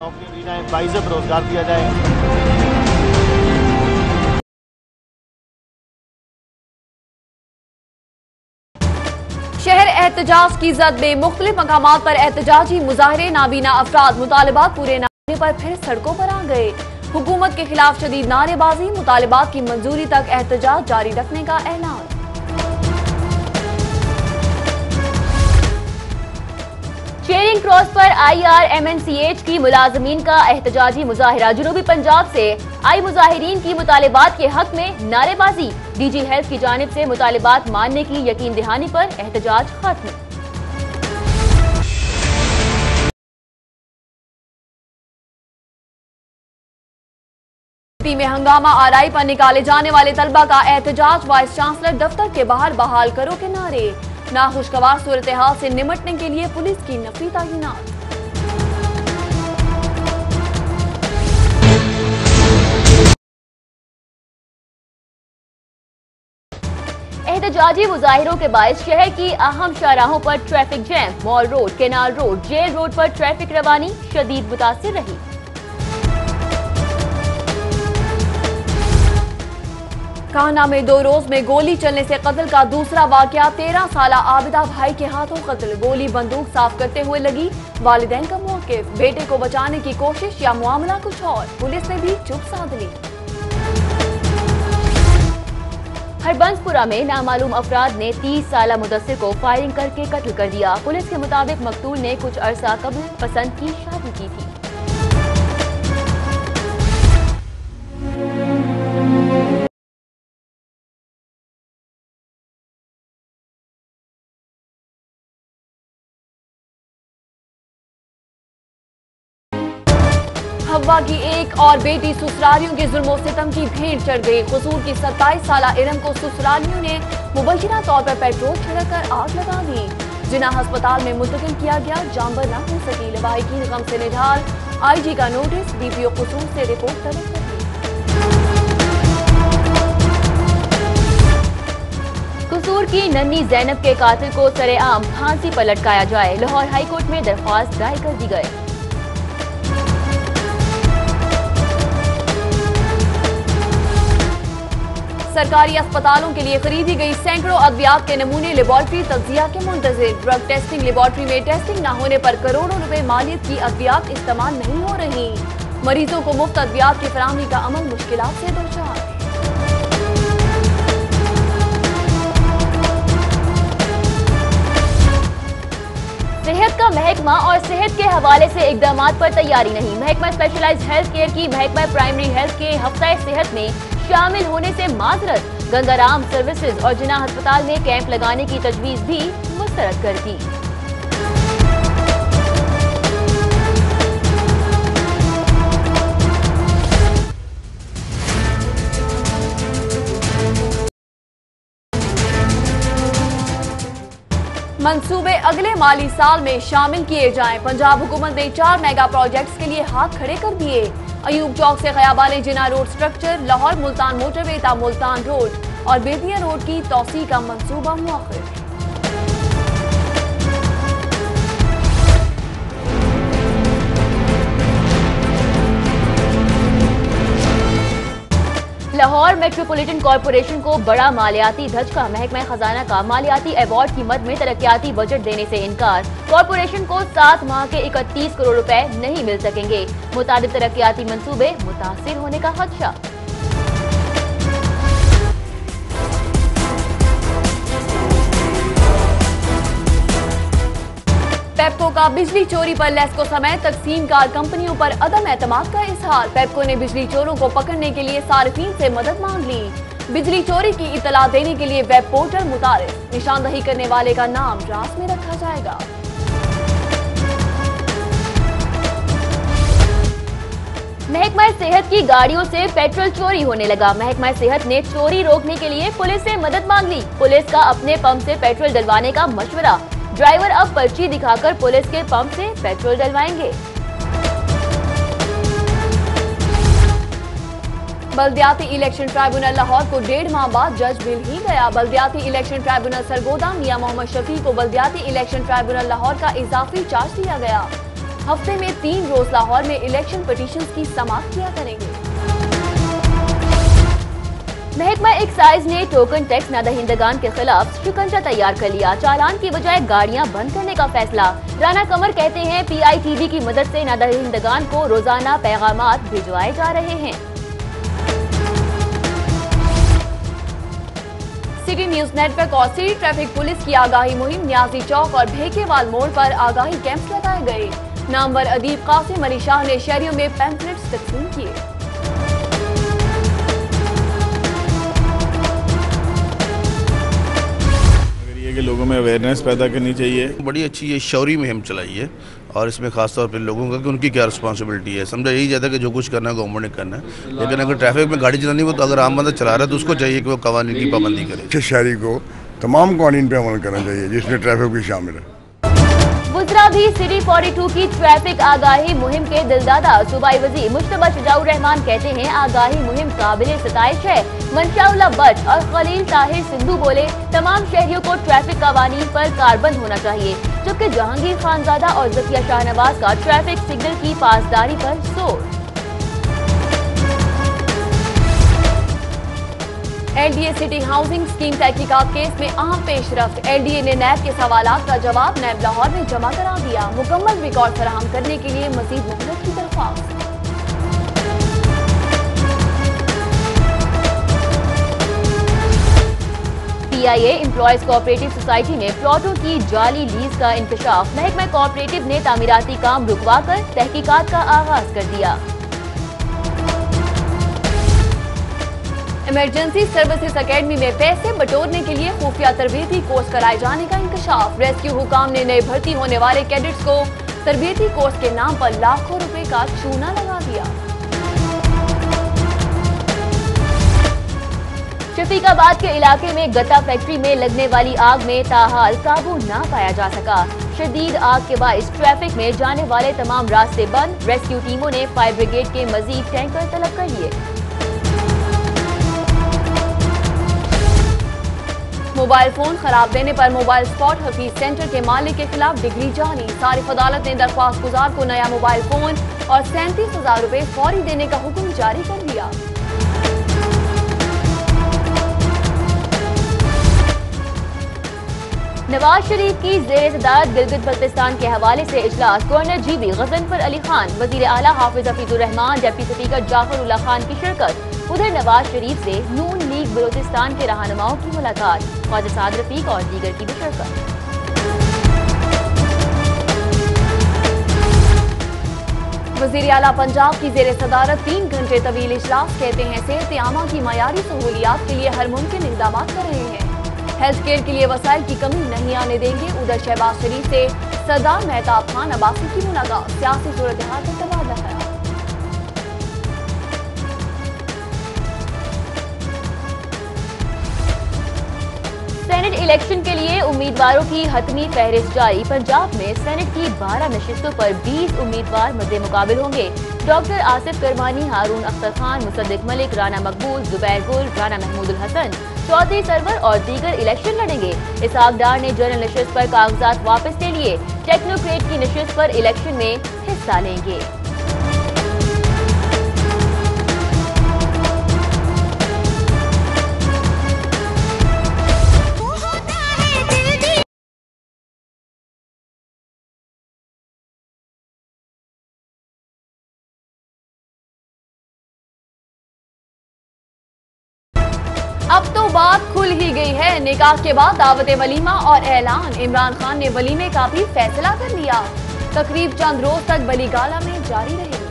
नौकरी दी जाए, बाइज़्ज़त रोजगार दिया जाए। शहर एहतजाज की जद में मुख्तलिफ मकामात पर एहतजाजी मुजाहरे, नाबीना अफराद मुतालिबात पूरे न होने पर फिर सड़कों पर आ गए। हुकूमत के खिलाफ शदीद नारेबाजी, मुतालिबात की मंजूरी तक एहतजाज जारी रखने का ऐलान। चेरिंग क्रॉस पर IRMNCH की मुलाजमीन का एहतजाजी मुजाहिरा। जनूबी पंजाब से आई मुजाहिरीन की मुतालिबात के हक में नारेबाजी। DG हेल्थ की जानिब से मुतालिबात मानने की यकीन दहानी पर एहतजाज खत्म। में हंगामा, आरआई पर निकाले जाने वाले तलबा का एहतजाज। वाइस चांसलर दफ्तर के बाहर बहाल करो के नारे। नाखुशगवार सूरत हाल से निमटने के लिए पुलिस की नफी तैनात। एहतजाजी मुजाहिरों के बायस शहर की अहम शाहराहों पर traffic jam. Mall Road, Canal Road, Jail Road पर ट्रैफिक रवानी शदीद मुतासिर रही। कान्हा में 2 रोज में गोली चलने से कत्ल का दूसरा वाकया। 13 साला आबिदा भाई के हाथों कत्ल। गोली बंदूक साफ करते हुए लगी। वालिदैन का मौकिफ, बेटे को बचाने की कोशिश या मामला कुछ और। पुलिस ने भी चुप साध ली। हरबंसपुरा में नामालूम अफराद ने 30 साला मुदस्सिर को फायरिंग करके कत्ल कर दिया। पुलिस के मुताबिक मकतूल ने कुछ अरसा कबल पसंद की शादी की थी। हवा की एक और बेटी ससुरालियों के जुल्मों सितम की भेंट चढ़ गई। कसूर की 27 साला इरम को ससुरालियों ने मुबैना तौर पर पेट्रोल छिड़ककर आग लगा दी। जिना अस्पताल में मुंतकिल किया गया, जांबर न हो सकी। लवाहिकीन गम से निढाल, IG का नोटिस। DPO कसूर से रिपोर्ट तलब कर ली। कसूर की नन्ही जैनब के कातिल को सरेआम फांसी पर लटकाया जाए। लाहौर हाईकोर्ट में दरख्वास्त दायर कर दी गई। सरकारी अस्पतालों के लिए खरीदी गई सैकड़ों अद्वियात के नमूने लेबॉर्ट्री तज्जिया के मुंतजिर। ड्रग टेस्टिंग लेबॉर्ट्री में टेस्टिंग न होने पर करोड़ों रुपए मालियत की अद्वियात इस्तेमाल नहीं हो रही। मरीजों को मुफ्त अद्वियात की फराहमी का अमल मुश्किलात से दो चार। सेहत का महकमा और सेहत के हवाले से इकदाम पर तैयारी नहीं। महकमा स्पेशलाइज्ड हेल्थ केयर की महकमा प्राइमरी हेल्थ के हफ्ता सेहत में शामिल होने से माजरत। गंगाराम सर्विसेज और जिना अस्पताल में कैंप लगाने की तजवीज भी मुस्तरद कर दी। मंसूबे अगले माली साल में शामिल किए जाएं। पंजाब हुकूमत ने 4 मेगा प्रोजेक्ट्स के लिए हाथ खड़े कर दिए। अयूब चौक से Khayaban-e Jinnah road structure, Lahore Multan motorway ता मुल्तान रोड और बेदिया रोड की तौसी का मंसूबा मुअख्खर। लाहौर मेट्रोपॉलिटन कॉरपोरेशन को बड़ा मालियाती धचका। महकमा खजाना का मालियाती अवार्ड की मद में तरक्याती बजट देने से इनकार। कॉरपोरेशन को 7 माह के 31 करोड़ रुपए नहीं मिल सकेंगे। मुताबिक तरक्याती मंसूबे मुतासिर होने का खदशा। पेप्को का बिजली चोरी पर लेस्को समेत तकसीमकार कंपनियों पर अदम एतमाद का इजहार। पेप्को ने बिजली चोरों को पकड़ने के लिए सार्फिन से मदद मांग ली। बिजली चोरी की इतला देने के लिए वेब पोर्टल मुतारिफ। निशानदही करने वाले का नाम रास में रखा जाएगा। महकमा सेहत की गाड़ियों से पेट्रोल चोरी होने लगा। महकमा सेहत ने चोरी रोकने के लिए पुलिस से मदद मांग ली। पुलिस का अपने पंप से पेट्रोल डलवाने का मशवरा। ड्राइवर अब पर्ची दिखाकर पुलिस के पंप से पेट्रोल डलवाएंगे। बल्दियाती इलेक्शन ट्राइब्यूनल लाहौर को 1.5 माह बाद जज मिल ही गया। बल्दियाती इलेक्शन ट्राइब्यूनल सरगोदा मियां मोहम्मद शफी को बल्दियाती इलेक्शन ट्राइब्यूनल लाहौर का इजाफी चार्ज दिया गया। हफ्ते में 3 रोज लाहौर में इलेक्शन पिटीशंस की समाप्त किया करेंगे। महकमा एक्साइज ने टोकन टैक्स नादहिंदगान के खिलाफ शिकंजा तैयार कर लिया। चालान की बजाय गाड़ियां बंद करने का फैसला। राना कमर कहते हैं PITV की मदद से नादहिंदगान को रोजाना पैगामात भिजवाए जा रहे हैं। सिटी न्यूज नेटवर्क और सिटी ट्रैफिक पुलिस की आगाही मुहिम न्याजी चौक और भेकेवाल मोड़ पर आगाही कैंप्स लगाए गए। नामवर अदीब कासिम अली शाह ने शहरियों में पैम्फलेट्स तकसीम किए। कि लोगों में अवेयरनेस पैदा करनी चाहिए। बड़ी अच्छी ये शौरी मुहिम चलाई है और इसमें खास तौर पर लोगों का कि उनकी क्या रिस्पांसिबिलिटी है। समझा यही जाता है कि जो कुछ करना है गवर्नमेंट ने करना है, लेकिन अगर ट्रैफिक में गाड़ी चलानी हो तो अगर आम बंदा चला रहा है तो उसको चाहिए कि वो कवानीन की पाबंदी करे। शहरी को तमाम कानून पे अमल करना चाहिए जिसमें ट्रैफिक भी शामिल है। गुजरा भी सिटी 42 की ट्रैफिक आगाही मुहिम के दिलदादा सूबाई वजीर मुश्तबा शजाउर रहमान कहते हैं आगाही मुहिम काबिल सताइश है। मंशाउल्लाह भट्ट और खलील ताहिर सिंधु बोले तमाम शहरियों को ट्रैफिक कवानीन पर कारबंद होना चाहिए, जबकि जहांगीर खानजादा और जकिया शाहनवाज का ट्रैफिक सिग्नल की पासदारी पर जोर। LDA सिटी हाउसिंग स्कीम तहकीकात केस में अहम पेशरफ्त। LDA ने नैब के सवालात का जवाब नैब लाहौर में जमा करा दिया। मुकम्मल रिकॉर्ड फराहम करने के लिए मजीद मोहलत की दरख्वास्त। PIA एम्प्लॉयज कोऑपरेटिव सोसाइटी में प्लॉटों की जाली लीज का इंकशाफ। महकमा कोऑपरेटिव ने तामीराती काम रुकवाकर तहकीकात का आगाज कर दिया। इमरजेंसी सर्विसेज अकेडमी में पैसे बटोरने के लिए खुफिया तरबियती कोर्स कराए जाने का इंकशाफ। रेस्क्यू हुकाम ने नए भर्ती होने वाले कैडेट्स को तरबियती कोर्स के नाम पर लाखों रुपए का चूना लगा दिया। शफीकाबाद के इलाके में गत्ता फैक्ट्री में लगने वाली आग में ताहाल काबू न पाया जा सका। शदीद आग के बाइस ट्रैफिक में जाने वाले तमाम रास्ते बंद। रेस्क्यू टीमों ने फायर ब्रिगेड के मजीद टैंकर तलब कर लिए। मोबाइल फोन खराब देने पर मोबाइल स्पॉट हफीज सेंटर के मालिक के खिलाफ डिग्री जारी। सारिफ अदालत ने दरख्वास्त गुजार को नया मोबाइल फोन और 37,000 रुपए फौरी देने का हुक्म जारी कर दिया। नवाज शरीफ की ज़ेर सदारत गिलगित बल्तिस्तान के हवाले से इजलास। गवर्नर GB गजनफर अली खान, वजीर आला हाफिज हफीजुर रहमान, डिप्टी स्पीकर जाफर उल्लाह खान की शिरकत। उधर नवाज शरीफ से नून लीग बलोचिस्तान के रहनुमाओं की मुलाकात। ख्वाजा साद रफीक और दीगर की भी शिरकत। वजीर आला पंजाब की ज़ेर सदारत 3 घंटे तवील इजलास। कहते हैं सेहत आमा की मयारी सहूलियात के लिए हर मुमकिन इक़दाम कर रहे हैं। हेल्थ केयर के लिए वसाइल की कमी नहीं आने देंगे। उधर शहबाज शरीफ से सरदार मेहताब खान अब्बासी की मुलाकात। सियासी सूरत हाल पर तबादला ख्याल। सेनेट इलेक्शन के लिए उम्मीदवारों की हतमी फहरिस्त जारी। पंजाब में सेनेट की 12 नशिस्तों पर 20 उम्मीदवार मद्दे मुकाबिल होंगे। डॉक्टर आसिफ करमानी, हारून अख्तर खान, मुसद्दिक मलिक, राना मकबूल, जुबैर गुल, राना महमूदुल हसन, चौधरी सरवर और दीगर इलेक्शन लड़ेंगे। इसहाक डार ने जनरल नशिस्त पर कागजात वापस ले लिए। टेक्नोक्रेट की नशिस्त पर इलेक्शन में हिस्सा लेंगे। अब तो बात खुल ही गई है। निकाह के बाद दावत वलीमा और ऐलान। इमरान खान ने वलीमे का भी फैसला कर लिया। तकरीब चंद रोज तक बलीगाला में जारी रहेगी।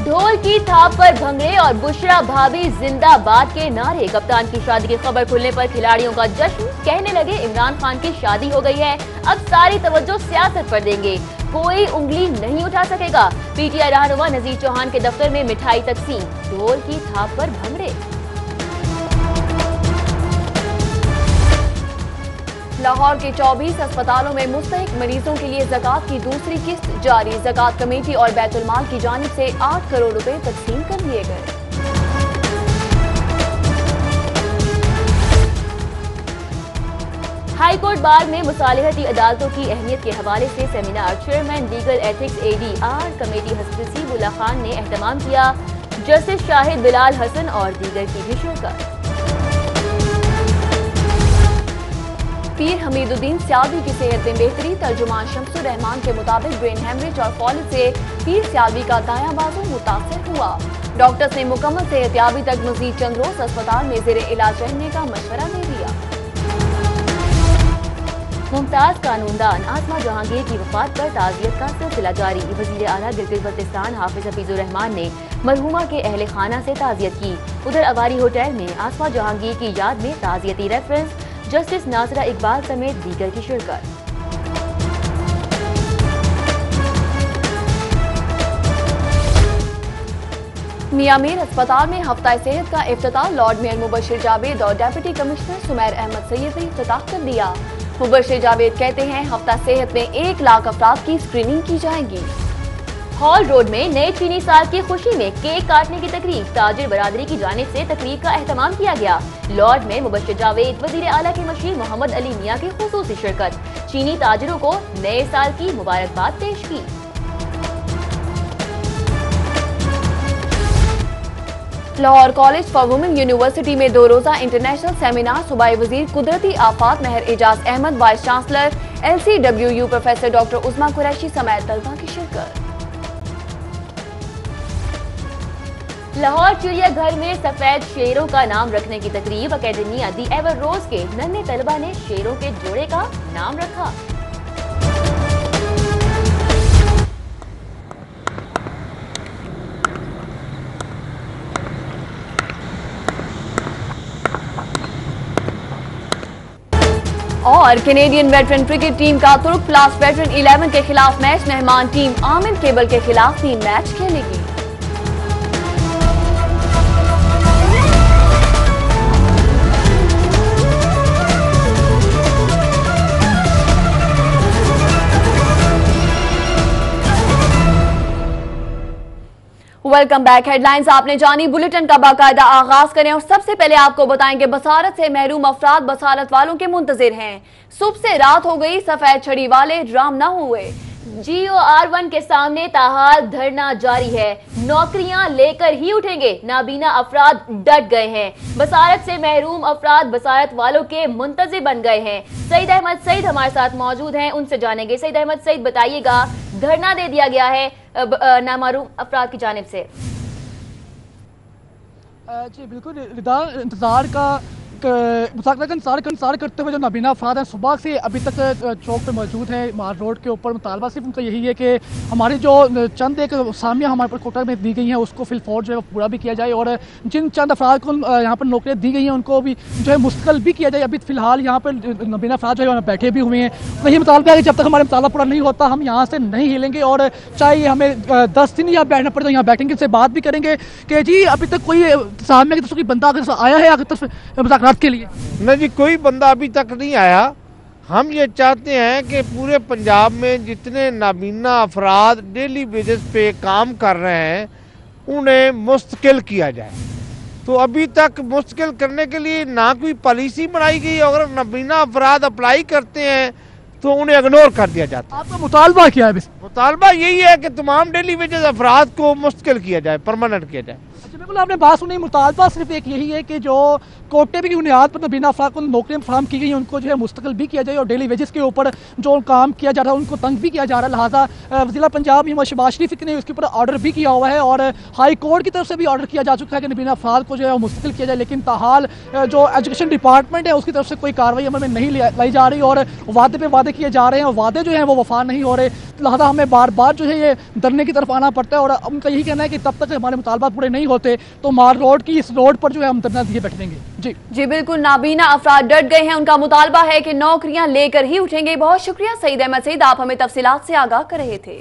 ढोल की थाप पर भंगड़े और बुशरा भाभी जिंदाबाद के नारे। कप्तान की शादी की खबर खुलने पर खिलाड़ियों का जश्न। कहने लगे इमरान खान की शादी हो गई है, अब सारी तवज्जो सियासत पर देंगे, कोई उंगली नहीं उठा सकेगा। PTI रहनुमा नजीर चौहान के दफ्तर में मिठाई तकसीम। ढोल की थाप पर भंगड़े। लाहौर के 24 अस्पतालों में मुस्तहिक मरीजों के लिए ज़कात की दूसरी किस्त जारी। ज़कात कमेटी और बैतुल माल की जानिब से 8 करोड़ रुपए तकसीम कर दिए गए। हाई कोर्ट बार में मुसालिहती अदालतों की अहमियत के हवाले से seminar chairman legal ethics ADR committee हज़रत नसीबुल्लाह खान ने एहतमाम किया। जस्टिस शाहिद बिलाल हसन और दीगर की भी शिरकत। पीर हमीदुद्दीन सियालवी की सेहत में बेहतरी। तर्जुमान शम्सुर रहमान के मुताबिक ब्रेन हेमरेज और फॉलिज से पीर सियालवी का दायां बाजू मुतासर हुआ। डॉक्टर्स ने मुकम्मल सेहतयाबी तक मजीद चंद रोज अस्पताल में जेर इलाज रहने का मशवरा दे दिया। मुमताज कानूनदान आसमा जहांगीर की वफात पर ताज़ियत का सिलसिला जारी। वज़ीर आला गिलगित बल्तिस्तान हाफिज हफीजुर रहमान ने मरहूमा के अहले खाना से ताज़ियत की। उधर अवारी होटल में आसमा जहांगीर की याद में ताज़ियती रेफरेंस। जस्टिस नाजरा इकबाल समेत दीगर की शिरकत। मियामीर अस्पताल में हफ्ता सेहत का इफ्तिताह। लॉर्ड मेयर मुबशिर जावेद और डिप्टी कमिश्नर सुमैर अहमद सैयद ने इफ्तिताह कर दिया। मुबशिर जावेद कहते हैं हफ्ता सेहत में 1 लाख अफराद की स्क्रीनिंग की जाएगी। हॉल रोड में नए चीनी साल की खुशी में केक काटने की तकरीब। ताजिर बरादरी की जानिब से तकरीब का एहतमाम किया गया। लॉर्ड में मुबशिर जावेद, वजीर आला के मशीर मोहम्मद अली मियां की खुसूसी शिरकत। चीनी ताजिरों को नए साल की मुबारकबाद पेश की। Lahore college for women university में 2 रोजा इंटरनेशनल सेमिनार। सूबाई वजीर कुदरती आफात Mahar Ejaz Ahmad, vice chancellor LCWU professor doctor Uzma Qureshi समेत तलबा की शिरकत। लाहौर चिड़ियाघर में सफेद शेरों का नाम रखने की तकरीब। अकेडमिया दी एवर रोज के नन्हे तलबा ने शेरों के जोड़े का नाम रखा। और कैनेडियन वेटरन क्रिकेट टीम का तुर्क प्लस वेटरन 11 के खिलाफ मैच। मेहमान टीम आमिर केबल के खिलाफ 3 मैच खेलेगी। Welcome back. हेडलाइंस आपने जानी। बुलेटिन का बाकायदा आगाज करें और सबसे पहले आपको बताएंगे बसारत से महरूम अफराद बसारत वालों के मुंतजिर हैं। सुबह से रात हो गई, सफेद छड़ी वाले राम न हुए। GOR1 के सामने ताहाल धरना जारी है। नौकरियां लेकर ही उठेंगे, नाबीना अफराद डट गए हैं। बसारत से महरूम अफराद बसारत वालों के मुंतजिर बन गए हैं। सईद अहमद सईद हमारे साथ मौजूद हैं, उनसे जानेंगे। सईद अहमद सईद, बताइएगा, धरना दे दिया गया है नामहरूम अफराद की जानिब से। जी बिल्कुल, इंतजार का इंतजार करते हुए जो नाबीना अफराद हैं सुबह से अभी तक चौक पे मौजूद हैं। मार रोड के ऊपर मुतालबा सिर्फ उनका यही है कि हमारी जो चंद एक सामियाँ हमारे पर कोटा में दी गई हैं उसको फिलफौर जो है पूरा भी किया जाए और जिन चंद अफराद को यहाँ पर नौकरियाँ दी गई हैं उनको भी जो है मुस्तकिल भी किया जाए। अभी फिलहाल यहाँ पर नाबीना अफराद जो है बैठे भी हुए हैं। वही मुतालबा है कि जब तक हमारा मुतालबा पूरा नहीं होता हम यहाँ से नहीं हिलेंगे और चाहे हमें 10 दिन यहाँ बैठना पड़े तो यहाँ बैठेंगे। इससे बात भी करेंगे कि जी अभी तक कोई सामिया की तरफ से कोई बंदा अगर आया है आगे तरफ मुज़ाकरात के लिए? नहीं जी, कोई बंदा अभी तक नहीं आया। हम ये चाहते हैं कि पूरे पंजाब में जितने नाबीना अफराद डेली बेसिस पे काम कर रहे हैं उन्हें मुस्तकिल किया जाए। तो अभी तक मुस्तकिल करने के लिए ना कोई पॉलिसी बनाई गई। अगर नाबीना अफराद अप्लाई करते हैं तो उन्हें इग्नोर कर दिया जाता है। आपका मुतालबा क्या है? मुतालबा यही है कि तमाम डेली वेजेस अफराद को मुस्तकिल किया जाए, परमानेंट किया जाए। अच्छा, बिल्कुल आपने बात सुनी। मुतालबा सिर्फ एक यही है कि जो कोटे की बुनियाद पर नाबीना अफराद को नौकरियां फराहम की गई हैं उनको जो है मुस्तकिल भी किया जाए और डेली वेजेस के ऊपर जो काम किया जा रहा है उनको तंग भी किया जा रहा है। लिहाजा वज़ीर पंजाब शहबाज शरीफ ने उसके ऊपर ऑर्डर भी किया हुआ है और हाई कोर्ट की तरफ से भी ऑर्डर किया जा चुका है कि नाबीना अफराद को जो है मुस्तकिल किया जाए। लेकिन ताहाल जो एजुकेशन डिपार्टमेंट है उसकी तरफ से कोई कार्रवाई अमल में नहीं लाई जा रही और वादे पे वादे किए जा रहे हैं और वादे जो हैं वो वफा नहीं हो रहे। लिहाजा हमें बार बार जो है ये धरने की तरफ आना पड़ता है और उनका यही कहना है कि तब तक हमारे मुतालबात पूरे नहीं होते तो मार रोड की इस रोड पर जो है हम धरना दिए बैठ देंगे। जी बिल्कुल, नाबीना अफराद डट गए हैं। उनका मुतालबा है कि नौकरियां लेकर ही उठेंगे। बहुत शुक्रिया सईद अहमद सईद, आप हमें तफसीलात से आगाह कर रहे थे।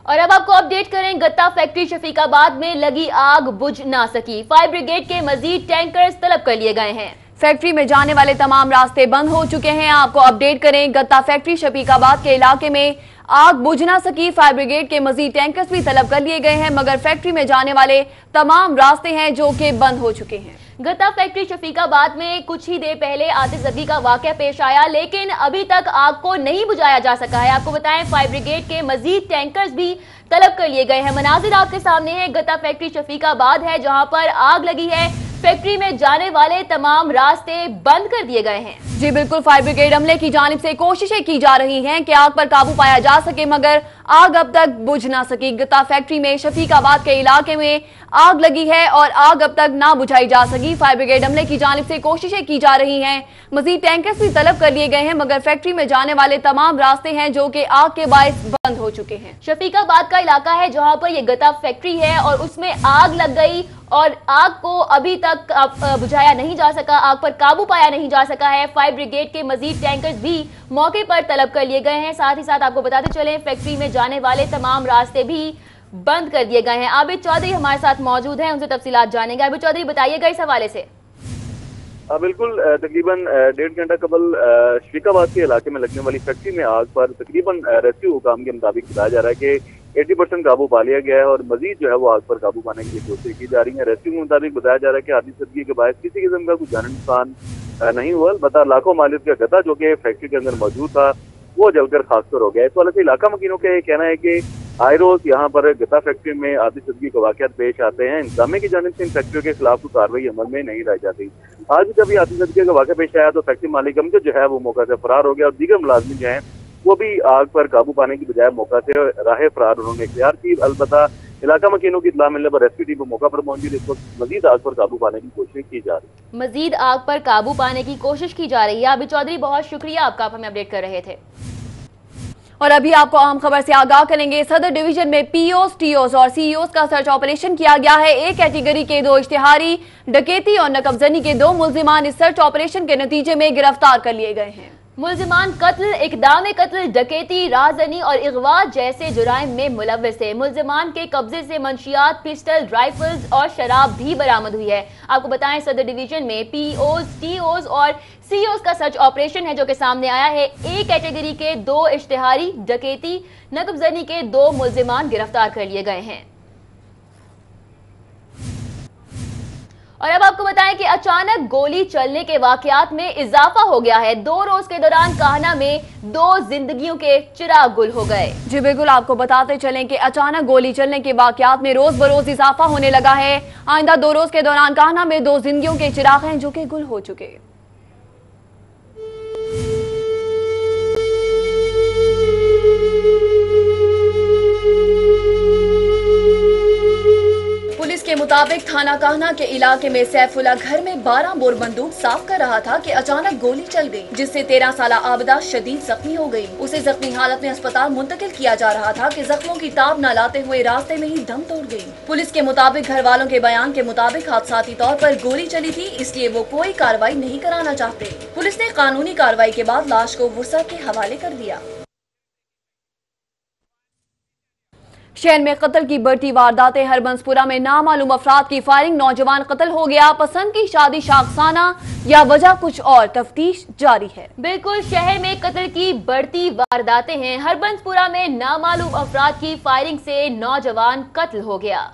और अब आपको अपडेट करें, गत्ता फैक्ट्री शफीकाबाद में लगी आग बुझ ना सकी। फायर ब्रिगेड के मजीद टैंकर्स तलब कर लिए गए हैं। फैक्ट्री में जाने वाले तमाम रास्ते बंद हो चुके हैं। आपको अपडेट करें, गत्ता फैक्ट्री शफीकाबाद के इलाके में आग बुझ ना सकी। फायर ब्रिगेड के मजीद टैंकर्स भी तलब कर लिए गए हैं मगर फैक्ट्री में जाने वाले तमाम रास्ते हैं जो कि बंद हो चुके हैं। गत्ता फैक्ट्री शफीकाबाद में कुछ ही देर पहले आतिशबाजी का वाकया पेश आया, लेकिन अभी तक आग को नहीं बुझाया जा सका है। आपको बताएं, फायर ब्रिगेड के मजीद टैंकर्स भी तलब कर लिए गए हैं। मनाजिर आपके सामने है, गत्ता फैक्ट्री शफीकाबाद है जहां पर आग लगी है। फैक्ट्री में जाने वाले तमाम रास्ते बंद कर दिए गए हैं। जी बिल्कुल, फायर ब्रिगेड अमले की जानिब से कोशिशें की जा रही हैं कि आग पर काबू पाया जा सके, मगर आग अब तक बुझ ना सकी। गत्ता फैक्ट्री में शफीकाबाद के इलाके में आग लगी है और आग अब तक ना बुझाई जा सकी। फायर ब्रिगेड अमले की जानिब से कोशिशें की जा रही हैं, मजीद टैंकर्स भी तलब कर लिए गए हैं, मगर फैक्ट्री में जाने वाले तमाम रास्ते हैं जो कि आग के बायस बंद हो चुके हैं। शफीकाबाद का इलाका है जहां पर यह गत्ता फैक्ट्री है और उसमें आग लग गई और आग को अभी तक बुझाया नहीं जा सका, आग पर काबू पाया नहीं जा सका है। फायर ब्रिगेड के मजीद टैंकर्स भी मौके पर तलब कर लिए गए हैं। साथ ही साथ आपको बताते चले, फैक्ट्री में जाने वाले तमाम रास्ते भी बंद कर दिए गए हैं। आबिद चौधरी हमारे साथ मौजूद हैं, उनसे तफसीलात जानेंगे। आबिद चौधरी, बताइएगा इस हवाले से। बिल्कुल, तकरीबन 1.5 घंटा कबल शफीकाबाद के इलाके में लगने वाली फैक्ट्री में आग पर तकरीबन रेस्क्यू हुकाम के मुताबिक बताया जा रहा है कि 80% काबू पा लिया गया है और मजीद जो है वो आग पर काबू पाने के लिए कोशिश की जा रही है। रेस्क्यू के मुताबिक बताया जा रहा है कि आतिशबाजी के बाद किसी किस्म का कुछ जानी नुकसान नहीं हुआ। अलबत्ता लाखों मालिक का गत्ता जो कि फैक्ट्री के अंदर मौजूद था वो जलकर खाकसर हो गया। इस वाले से इलाका मकीनों का ये कहना है कि आए रोज यहाँ पर गत्ता फैक्ट्री में आतिशबाजी के वाकयात पेश आते हैं। इंतजामिया की जानिब से इन फैक्ट्रियों के खिलाफ कोई कार्रवाई अमल में नहीं लाई जाती। आज भी जब ये आतिशबाजी का वाकया पेश आया तो फैक्ट्री मालिक जो है वो मौका से फरार हो गया और दीगर मुलाजमिन जो है वो भी आग पर काबू पाने की बजाय मौका से राह फरार उन्होंने इख्तियार की। अलबत्ता इलाका मकीनों की इत्तला मिलने पर रेस्क्यू टीम मौका पर पहुंची। इस वक्त मजीद आग पर काबू पाने की कोशिश की जा रही है। मजीद आग पर काबू पाने की कोशिश की जा रही है। आबिद चौधरी, बहुत शुक्रिया आपका, आप हमें अपडेट कर रहे थे। और अभी आपको अहम खबर से आगाह करेंगे। सदर डिवीजन में पीओस, टीओस और सीईओस का सर्च ऑपरेशन किया गया है। एक कैटेगरी के 2 इश्तिहारी डकैती और नकबजनी के 2 मुल्जिमान इस सर्च ऑपरेशन के नतीजे में गिरफ्तार कर लिए गए हैं। मुल्जिमान कत्ल, इकदाम कत्ल, डकैती, राजनी और इगवा जैसे जुराइम में मुलव्विस थे। मुल्जिमान के कब्जे से मंशियात, पिस्टल, राइफल्स और शराब भी बरामद हुई है। आपको बताएं, सदर डिवीजन में पीओस, टीओस और सीओस का सर्च ऑपरेशन है जो कि सामने आया है। ए कैटेगरी के 2 इश्तिहारी डकैती, नकबजनी के 2 मुल्जिमान गिरफ्तार कर लिए गए हैं। और अब आपको बताएं कि अचानक गोली चलने के वाकयात में इजाफा हो गया है। 2 रोज के दौरान काहना में 2 जिंदगियों के चिराग गुल हो गए। जी बिल्कुल, आपको बताते चलें कि अचानक गोली चलने के वाकयात में रोज बरोज इजाफा होने लगा है। आइंदा 2 रोज के दौरान काहना में 2 जिंदगियों के चिराग हैं जो कि गुल हो चुके। पुलिस के मुताबिक थाना काहना के इलाके में सैफुल्ला घर में 12 बोर बंदूक साफ कर रहा था कि अचानक गोली चल गई, जिससे 13 साला आबिदा शदीद जख्मी हो गई। उसे जख्मी हालत में अस्पताल मुंतकिल किया जा रहा था कि जख्मों की ताब न लाते हुए रास्ते में ही दम तोड़ गई। पुलिस के मुताबिक घर वालों के बयान के मुताबिक हादसाती तौर पर गोली चली थी, इसलिए वो कोई कार्रवाई नहीं कराना चाहते। पुलिस ने कानूनी कार्रवाई के बाद लाश को वुसा के हवाले कर दिया। शहर में कत्ल की बढ़ती वारदातें। हरबंसपुरा में नामालूम अफराद की फायरिंग, नौजवान कत्ल हो गया। पसंद की शादी शाखसाना या वजह कुछ और, तफ्तीश जारी है। बिल्कुल, शहर में कत्ल की बढ़ती वारदातें हैं। हरबंसपुरा में नामालूम अफराद की फायरिंग से नौजवान कत्ल हो गया।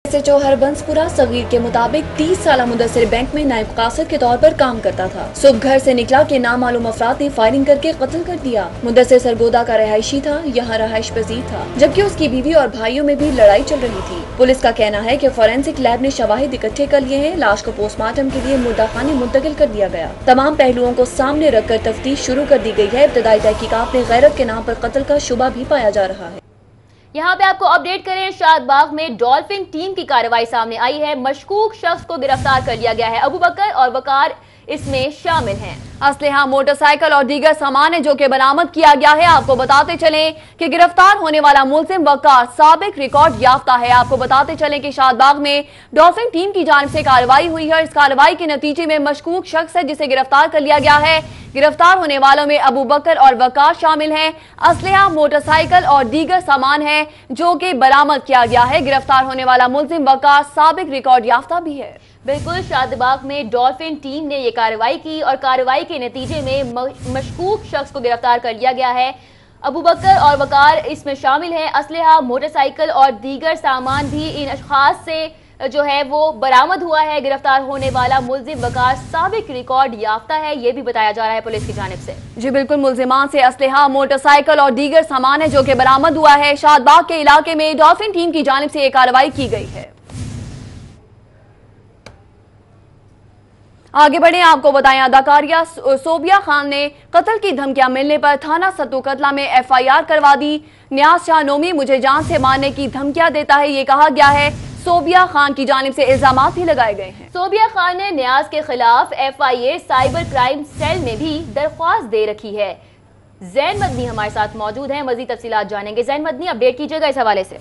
एसएचओ हरबंसपुरा सगीर के मुताबिक 30 साला मुदस्सिर बैंक में नायब कासिद के तौर पर काम करता था। सुबह घर से निकला कि नामालूम अफराद ने फायरिंग करके कत्ल कर दिया। मुदस्सिर सरगोदा का रहायशी था, यहाँ रहायश पजीर था, जबकि उसकी बीवी और भाइयों में भी लड़ाई चल रही थी। पुलिस का कहना है कि फोरेंसिक लैब ने शवाहिद इकट्ठे कर लिए हैं। लाश को पोस्टमार्टम के लिए मुर्दाखाने मुंतकिल कर दिया गया। तमाम पहलुओं को सामने रखकर तफ्तीश शुरू कर दी गई है। इब्तदाई तहकीकात में गैरत के नाम पर कत्ल का शुबा भी पाया जा रहा है। यहाँ पे आपको अपडेट करें, शादबाग में डॉल्फिन टीम की कार्रवाई सामने आई है। मशकूक शख्स को गिरफ्तार कर लिया गया है। अबू बकर और वकार इसमें शामिल हैं। असलहा, मोटरसाइकिल और दीगर सामान है जो कि बरामद किया गया है। आपको बताते चलें कि गिरफ्तार होने वाला मुल्जिम वकार साबिक रिकॉर्ड याफ्ता है। आपको बताते चलें कि शादबाग में डॉल्फिन टीम की जानिब से कार्रवाई हुई है। इस कार्रवाई के नतीजे में मशकूक शख्स है जिसे गिरफ्तार कर लिया गया है। गिरफ्तार होने वालों में अबू बकर और वकार शामिल हैं। असलहा, मोटरसाइकिल और दीगर सामान है जो कि बरामद किया गया है। गिरफ्तार होने वाला मुल्जिम वकार साबिक रिकॉर्ड याफ्ता भी है। बिल्कुल, शादबाग में डॉल्फिन टीम ने ये कार्रवाई की और कार्रवाई के नतीजे में मशकूक शख्स को गिरफ्तार कर लिया गया है। अबू बकर और वकार इसमें शामिल हैं। असलहा, मोटरसाइकिल और दीगर सामान भी इन अशखास से जो है वो बरामद हुआ है। गिरफ्तार होने वाला मुलजिम वकार साबिक रिकॉर्ड याफ्ता है, ये भी बताया जा रहा है पुलिस की जानिब से। जी बिल्कुल, मुलजिमान से असलहा, मोटरसाइकिल और दीगर सामान है जो कि बरामद हुआ है। शादबाग के इलाके में डॉल्फिन टीम की जानिब से ये कार्रवाई की गई है। आगे बढ़े, आपको बताएं, अदाकारिया सोबिया खान ने कत्ल की धमकियां मिलने पर थाना सत्तू कतला में FIR करवा दी। न्याज शाह नोमी मुझे जान से मारने की धमकियां देता है, ये कहा गया है। सोबिया खान की जानिब से इल्जामात भी लगाए गए हैं। सोबिया खान ने न्याज के खिलाफ FIA साइबर क्राइम सेल में भी दरख्वास्त दे रखी है। जैन मदनी हमारे साथ मौजूद हैं, मजीद तफसीलात जानेंगे। जैन मदनी, अपडेट कीजिएगा इस हवाले से।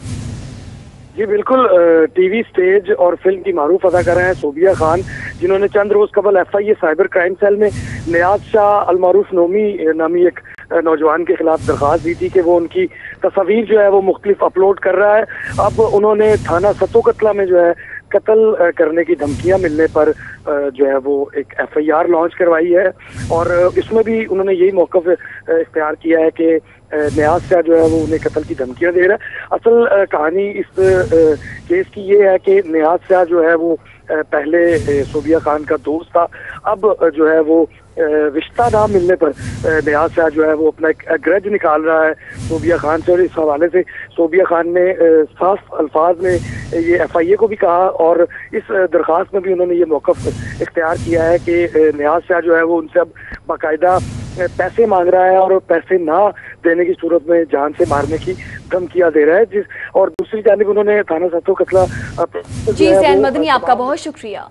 जी बिल्कुल, टीवी, स्टेज और फिल्म की मारूफ अदाकारा हैं सोबिया खान, जिन्होंने चंद रोज कबल FIA साइबर क्राइम सेल में नियाज शाह अलमारूफ नोमी नामी एक नौजवान के खिलाफ दरख्वास्त दी थी कि वो उनकी तस्वीर जो है वो मुख्तलिफ अपलोड कर रहा है। अब उन्होंने थाना सत्तू कतला में जो है कत्ल करने की धमकियां मिलने पर जो है वो एक FIR लॉन्च करवाई है और इसमें भी उन्होंने यही मौक़िफ़ इख्तियार किया है कि न्याज शाह जो है वो उन्हें कत्ल की धमकियां दे रहा है। असल कहानी इस केस की ये है कि न्याज शाह जो है वो पहले सोबिया खान का दोस्त था। अब जो है वो रिश्ता ना मिलने पर न्याज शाह जो है वो अपना एक ग्रज निकाल रहा है सोबिया खान से और इस हवाले से सोबिया खान ने साफ अल्फाज में ये FIA को भी कहा और इस दरख्वास्त में भी उन्होंने ये मौक़िफ़ इख्तियार किया है कि न्याज शाह जो है वो उनसे अब बाकायदा पैसे मांग रहा है और पैसे ना देने की सूरत में जान से मारने की धमकियां दे रहा है। और दूसरी जानिब उन्होंने थाना सत्तू कतला। जी जैन मदनी, आपका बहुत शुक्रिया।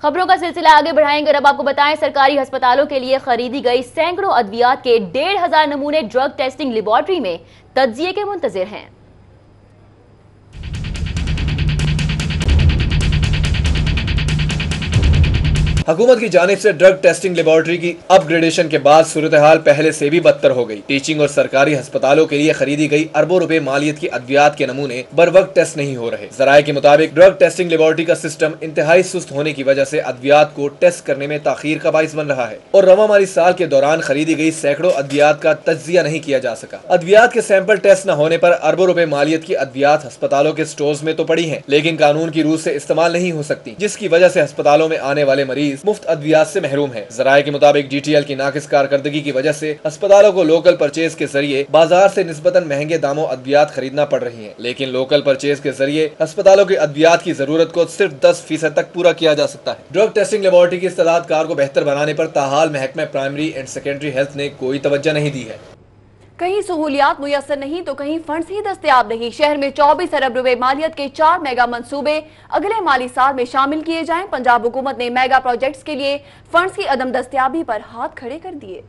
खबरों का सिलसिला आगे बढ़ाएंगे। अब आपको बताएं, सरकारी अस्पतालों के लिए खरीदी गई सैकड़ों अद्वियात के 1500 नमूने ड्रग टेस्टिंग लेबोरेटरी में तज्जिए के मुंतजिर हैं। हुकूमत की जानिब से ड्रग टेस्टिंग लेबोरेटरी की अपग्रेडेशन के बाद सूरत हाल पहले से भी बदतर हो गई। टीचिंग और सरकारी अस्पतालों के लिए खरीदी गई अरबों रुपए मालियत की अद्वियात के नमूने बर वक्त टेस्ट नहीं हो रहे। जराये के मुताबिक ड्रग टेस्टिंग लेबोरेटरी का सिस्टम इंतहाई सुस्त होने की वजह से अद्वियात को टेस्ट करने में ताखीर का बाइस बन रहा है और रवा माली साल के दौरान खरीदी गई सैकड़ों अद्वियात का तज्जिया नहीं किया जा सका। अद्वियात के सैंपल टेस्ट न होने पर अरबों रुपए मालियत की अद्वियात अस्पतालों के स्टोर्स में तो पड़ी है, लेकिन कानून की रूह से इस्तेमाल नहीं हो सकती, जिसकी वजह से अस्पतालों में आने वाले मरीज मुफ्त अद्वियात से महरूम है। जराये के मुताबिक DTL की नाकिस कारकर्दगी की वजह से अस्पतालों को लोकल परचेज के जरिए बाजार से निस्बतन महंगे दामों अद्वियात खरीदना पड़ रही है, लेकिन लोकल परचेज के जरिए अस्पतालों की अद्वियात की जरूरत को सिर्फ 10% तक पूरा किया जा सकता है। ड्रग टेस्टिंग लेबोरेटरी की इस्तेदाद कार को बेहतर बनाने पर ताहाल महकमा प्राइमरी एंड सेकेंडरी हेल्थ ने कोई तवज्जो नहीं दी है। कहीं सहूलियात मुयसर नहीं तो कहीं फंड्स ही दस्तयाब नहीं। शहर में 24 अरब रुपए मालियत के 4 मेगा मंसूबे अगले माली साल में शामिल किए जाएं। पंजाब हुकूमत ने मेगा प्रोजेक्ट्स के लिए फंड्स की अदम दस्तयाबी पर हाथ खड़े कर दिए।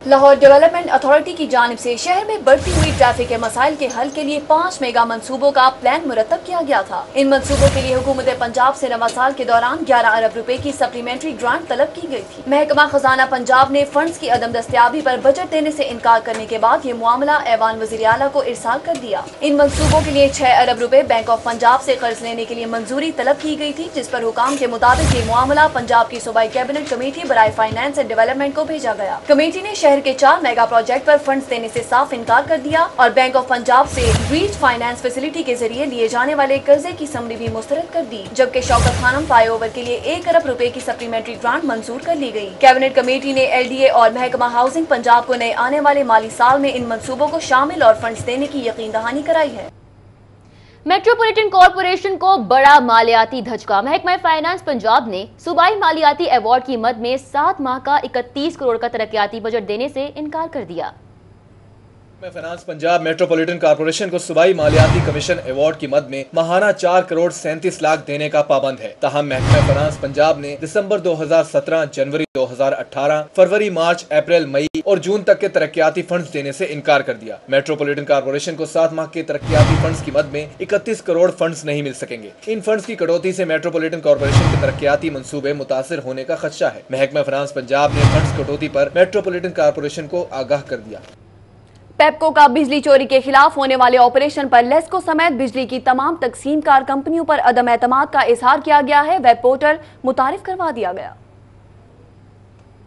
लाहौर डेवलपमेंट अथॉरिटी की जानिब से शहर में बढ़ती हुई ट्रैफिक के मसाइल के हल के लिए 5 मेगा मंसूबों का प्लान मुरतब किया गया था। इन मंसूबों के लिए हुकूमत पंजाब से नवा साल के दौरान 11 अरब रुपए की सप्लीमेंट्री ग्रांट तलब की गई थी। महकमा खजाना पंजाब ने फंड्स की अदम दस्तयाबी पर बजट देने से इनकार करने के बाद ये मामला ऐवान वज़ीर आला को इरसाल कर दिया। इन मंसूबों के लिए 6 अरब रुपए बैंक ऑफ पंजाब से कर्ज लेने के लिए मंजूरी तलब की गई थी, जिस पर हुकाम के मुताबिक ये मामला पंजाब की सूबाई कैबिनेट कमेटी बराए फाइनेंस एंड डेवलपमेंट को भेजा गया। कमेटी ने शहर के 4 मेगा प्रोजेक्ट पर फंड्स देने से साफ इनकार कर दिया और बैंक ऑफ पंजाब से ब्रीच फाइनेंस फैसिलिटी के जरिए लिए जाने वाले कर्जे की समरी भी मुस्तरद कर दी, जबकि शौकत खानम फ्लाईओवर के लिए 1 अरब रुपए की सप्लीमेंट्री ग्रांट मंजूर कर ली गई। कैबिनेट कमेटी ने LDA और महकमा हाउसिंग पंजाब को नए आने वाले माली साल में इन मंसूबों को शामिल और फंड्स देने की यकीन दहानी कराई है। मेट्रोपॉलिटन कॉरपोरेशन को बड़ा मालियाती धचका। महकमा फाइनेंस पंजाब ने सूबाई मालियाती अवार्ड की मद में 7 माह का 31 करोड़ का तरक्याती बजट देने से इनकार कर दिया। फाइनेंस पंजाब मेट्रोपॉलिटन कॉर्पोरेशन को सूबाई मालियाती कमीशन अवार्ड की मद में माहाना 4 करोड़ 37 लाख देने का पाबंद है। ताहम महकमा फाइनेंस पंजाब ने दिसंबर 2017, जनवरी 2018, फरवरी, मार्च, अप्रैल, मई और जून तक के तरक्याती फंड्स देने से इनकार कर दिया। मेट्रोपॉलिटन कॉर्पोरेशन को 7 माह के तरक्याती फंड्स की मद में 31 करोड़ फंड्स नहीं मिल सकेंगे। इन फंड्स की कटौती से मेट्रोपॉलिटन कॉर्पोरेशन के तरक्याती मंसूबे मुतासिर होने का खदशा है। महकमा फाइनेंस पंजाब ने फंड्स कटौती पर मेट्रोपॉलिटन कॉर्पोरेशन को आगाह कर दिया। पेप्को का बिजली चोरी के खिलाफ होने वाले ऑपरेशन पर लेस्को समेत बिजली की तमाम तकसीमकार कंपनियों पर अदम एतमाद का इजहार किया गया है। वेब पोर्टल मुतारिफ करवा दिया गया।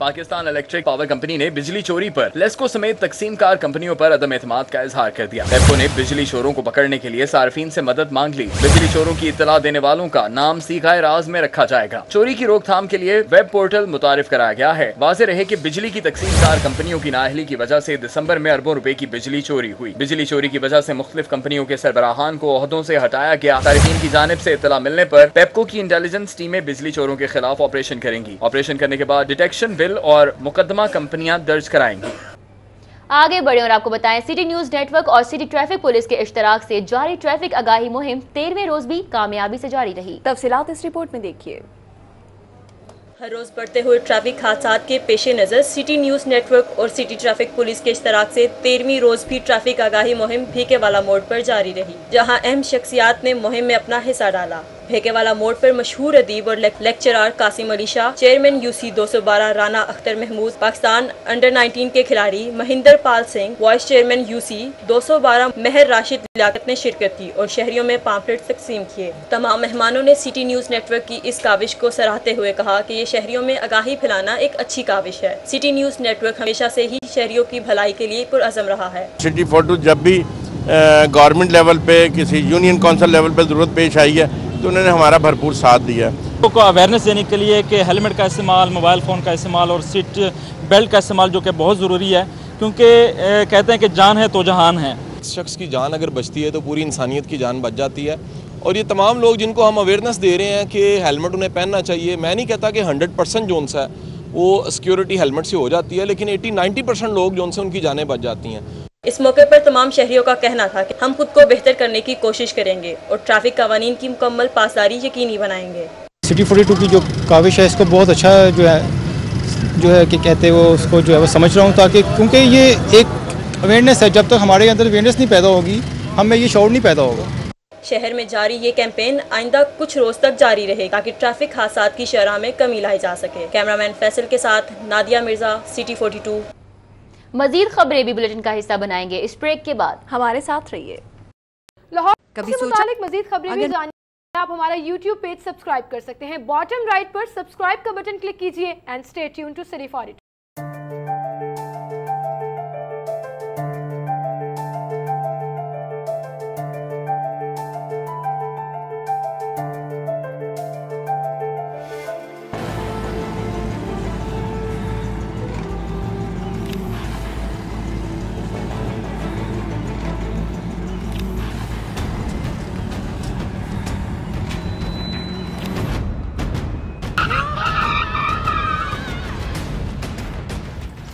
पाकिस्तान इलेक्ट्रिक पावर कंपनी ने बिजली चोरी पर लेस्को समेत तकसीमकार कंपनियों पर अदम एतमाद का इजहार कर दिया। पेप्को ने बिजली चोरों को पकड़ने के लिए सार्फिन से मदद मांग ली। बिजली चोरों की इत्तला देने वालों का नाम सीगाए राज में रखा जाएगा। चोरी की रोकथाम के लिए वेब पोर्टल मुतारिफ कराया गया है। वाज़ेह रहे कि बिजली की तकसीमकार कंपनियों की नाअहली की वजह से दिसंबर में अरबों रुपए की बिजली चोरी हुई। बिजली चोरी की वजह से मुख्तलिफ कंपनियों के सरबराहान को ओहदों से हटाया गया। सार्फिन की जानिब से इत्तला मिलने पर पेप्को की इंटेलिजेंस टीमें बिजली चोरों के खिलाफ ऑपरेशन करेंगी। ऑपरेशन करने के बाद डिटेक्शन बिल और मुकदमा कंपनियां दर्ज कराएंगी। आगे बढ़े और आपको बताएं, सिटी न्यूज नेटवर्क और सिटी ट्रैफिक पुलिस के इश्तराक से जारी ट्रैफिक आगाही मुहिम 13वें रोज भी कामयाबी से जारी रही। तफसीलात इस रिपोर्ट में देखिए। हर रोज बढ़ते हुए ट्रैफिक हादसात के पेश नज़र सिटी न्यूज नेटवर्क और सिटी ट्रैफिक पुलिस के इश्तराक से 13वीं रोज भी ट्रैफिक आगाही मुहिम भीकेवाला मोड़ पर जारी रही, जहां अहम शख्सियात ने मुहिम में अपना हिस्सा डाला। भीकेवाला मोड़ पर मशहूर अदीब और lecturer Qasim Ali Shah, chairman UC 212 Rana Akhtar Mahmood, Pakistan under के खिलाड़ी Mahinder Pal Singh, vice chairman UC 212 Mehar Rashid Liaqat ने शिरकत की और शहरियों में पाम्पलेट तकसीम किए। तमाम मेहमानों ने सिटी न्यूज नेटवर्क की इस काविश को सराहते हुए कहा कि ये शहरियों में आगाही फैलाना एक अच्छी काविश है। सिटी न्यूज नेटवर्क हमेशा से ही शहरियों की भलाई के लिए पुरअज़म रहा है। सिटी फोटो जब भी गवर्नमेंट लेवल पे, किसी यूनियन काउंसिल लेवल पे ज़रूरत पेश आई है तो उन्होंने हमारा भरपूर साथ दिया है। लोगों को अवेयरनेस देने के लिए कि हेलमेट का इस्तेमाल, मोबाइल फ़ोन का इस्तेमाल और सीट बेल्ट का इस्तेमाल जो कि बहुत ज़रूरी है, क्योंकि कहते हैं कि जान है तो जहान है। शख्स की जान अगर बचती है तो पूरी इंसानियत की जान बच जाती है। और ये तमाम लोग जिनको हम अवेयरनेस दे रहे हैं कि हेलमेट उन्हें पहनना चाहिए, मैं नहीं कहता कि 100% जोन सा है वो सिक्योरिटी हेलमेट से हो जाती है, लेकिन 80-90% लोग जोन से उनकी जानें बच जाती हैं। इस मौके पर तमाम शहरियों का कहना था कि हम खुद को बेहतर करने की कोशिश करेंगे और ट्रैफिक कवानीन की मुकम्मल पासदारी यकीनी बनाएंगे। सिटी 42 की जो काविश है इसको बहुत अच्छा जो है कि कहते हैं वो उसको जो है वो समझ रहा हूँ, ताकि क्योंकि ये एक अवेयरनेस है। जब तक हमारे अंदर अवेयरनेस नहीं पैदा होगी हमें ये शौर नहीं पैदा होगा। शहर में जारी ये कैंपेन आइंदा कुछ रोज तक जारी रहे ताकि ट्रैफिक हादसात की शरह में कमी लाई जा सके। कैमरामैन फैसल के साथ नादिया मिर्जा, सिटी 42। मजीद खबरें भी बुलेटिन का हिस्सा बनाएंगे इस ब्रेक के बाद। हमारे साथ रहिए। लाहौर से मुतालिक मजीद खबरें भी जानने आप हमारा YouTube पेज सब्सक्राइब कर सकते हैं। बॉटम राइट पर सब्सक्राइब का बटन क्लिक कीजिए and stay tuned to City 42।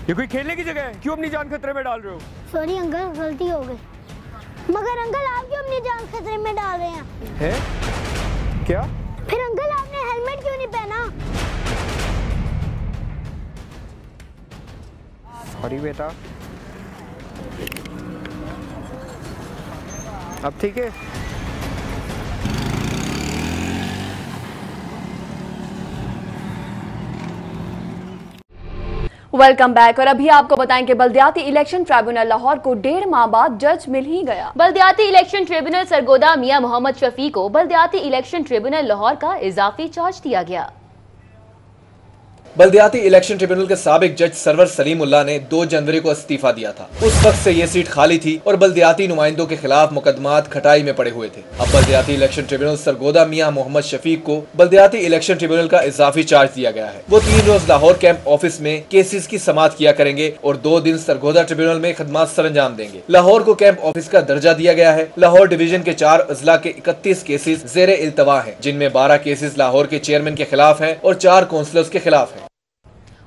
ये कोई खेलने की जगह है, क्यों अपनी जान खतरे में डाल रहे हो? सॉरी अंकल, गलती हो गई। मगर अंकल आप क्यों अपनी जान खतरे में डाल रहे हैं? है? क्या? फिर अंकल आपने हेलमेट क्यों नहीं पहना? सॉरी बेटा। अब ठीक है? Welcome back. और अभी आपको बताएं कि बल्दियाती इलेक्शन ट्रिब्यूनल लाहौर को 1.5 माह बाद जज मिल ही गया। बल्दियाती इलेक्शन ट्रिब्यूनल सरगोदा मियां मोहम्मद शफी को बल्दियाती इलेक्शन ट्रिब्यूनल लाहौर का इजाफी चार्ज दिया गया। बल्दियाती इलेक्शन ट्रिब्यूनल के साबिक जज सरवर सलीमुल्लाह ने 2 जनवरी को इस्तीफा दिया था। उस वक्त से ये सीट खाली थी और बल्दियाती नुमाइंदों के खिलाफ मुकदमात खटाई में पड़े हुए थे। अब बल्दियाती इलेक्शन ट्रिब्यूनल सरगोदा मियां मोहम्मद शफीक को बल्दियाती इलेक्शन ट्रिब्यूनल का इजाफी चार्ज दिया गया है। वो 3 रोज लाहौर कैंप ऑफिस में केसेस की समाअत किया करेंगे और 2 दिन सरगोदा ट्रिब्यूनल में खदमात सरंजाम देंगे। लाहौर को कैंप ऑफिस का दर्जा दिया गया है। लाहौर डिवीजन के 4 अजला के 31 केसेस जेर इल्तवा है, जिनमें 12 केसेस लाहौर के चेयरमैन के खिलाफ है और 4 काउंसलर्स के खिलाफ है।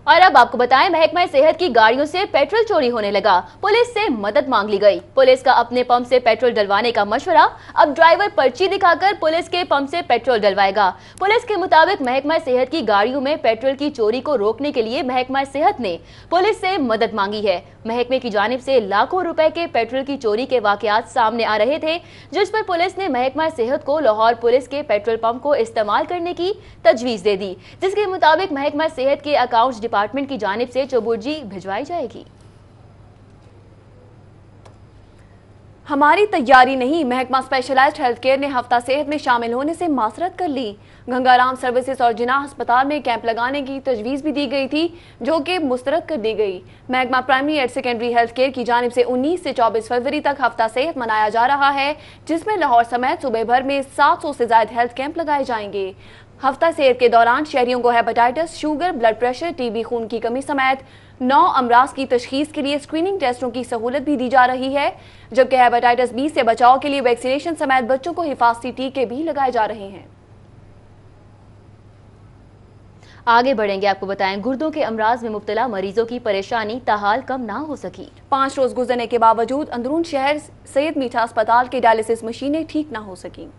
और अब आपको बताएं, महकमा सेहत की गाड़ियों से पेट्रोल चोरी होने लगा। पुलिस से मदद मांग ली गई। पुलिस का अपने पंप से पेट्रोल डलवाने का मशवरा। अब ड्राइवर पर्ची दिखाकर पुलिस के पंप से पेट्रोल डलवाएगा। पुलिस के मुताबिक महकमा सेहत की गाड़ियों में पेट्रोल की चोरी को रोकने के लिए महकमा सेहत ने पुलिस से मदद मांगी है। महकमे की जानिब से लाखों रुपए के पेट्रोल की चोरी के वाकयात सामने आ रहे थे, जिस पर पुलिस ने महकमा सेहत को लाहौर पुलिस के पेट्रोल पंप को इस्तेमाल करने की तजवीज दे दी, जिसके मुताबिक महकमा सेहत के अकाउंट्स डिपार्टमेंट की जानिब से चौबुर्जी भिजवाई जाएगी। हमारी तैयारी नहीं, महकमा स्पेशलाइज्ड हेल्थ केयर ने हफ्ता सेहत में शामिल होने से मासरत कर ली। गंगाराम सर्विसेज और जिना अस्पताल में कैंप लगाने की तजवीज़ भी दी गई थी, जो कि मुस्तरद कर दी गई। महकमा primary and secondary health care की जानिब से 19 से 24 फरवरी तक हफ्ता सेहत मनाया जा रहा है, जिसमें लाहौर समेत सूबे भर में 700 से ज्यादा हेल्थ कैंप लगाए जाएंगे। हफ्ता सेहत के दौरान शहरियों को hepatitis, sugar, blood pressure, TB, खून की कमी समेत 9 अमराज की तशखीस के लिए स्क्रीनिंग टेस्टों की सहूलत भी दी जा रही है, जबकि हेपेटाइटिस बी से बचाव के लिए वैक्सीनेशन समेत बच्चों को हिफाजती टीके भी लगाए जा रहे हैं। आगे बढ़ेंगे, आपको बताएं गुर्दों के अमराज में मुब्तला मरीजों की परेशानी ताहाल कम ना हो सकी। 5 रोज गुजरने के बावजूद अंदरून शहर सैयद मीठा अस्पताल के डायलिसिस मशीनें ठीक ना हो सकी।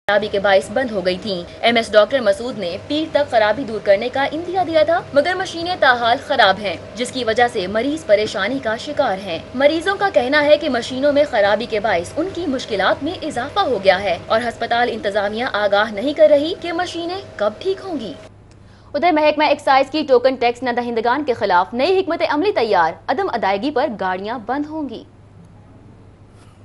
खराबी के बाइस बंद हो गई थी। एमएस डॉक्टर मसूद ने पीर तक खराबी दूर करने का इंदिया दिया था, मगर मशीनें ताहाल खराब हैं, जिसकी वजह से मरीज परेशानी का शिकार हैं। मरीजों का कहना है कि मशीनों में खराबी के बाइस उनकी मुश्किलात में इजाफा हो गया है और अस्पताल इंतजामिया आगाह नहीं कर रही कि मशीनें कब ठीक होंगी। उधर महकमा एक्साइज की टोकन टैक्स न दहिंदगान के खिलाफ नई हिकमत अमली तैयार, अदम अदायगी पर गाड़ियाँ बंद होंगी।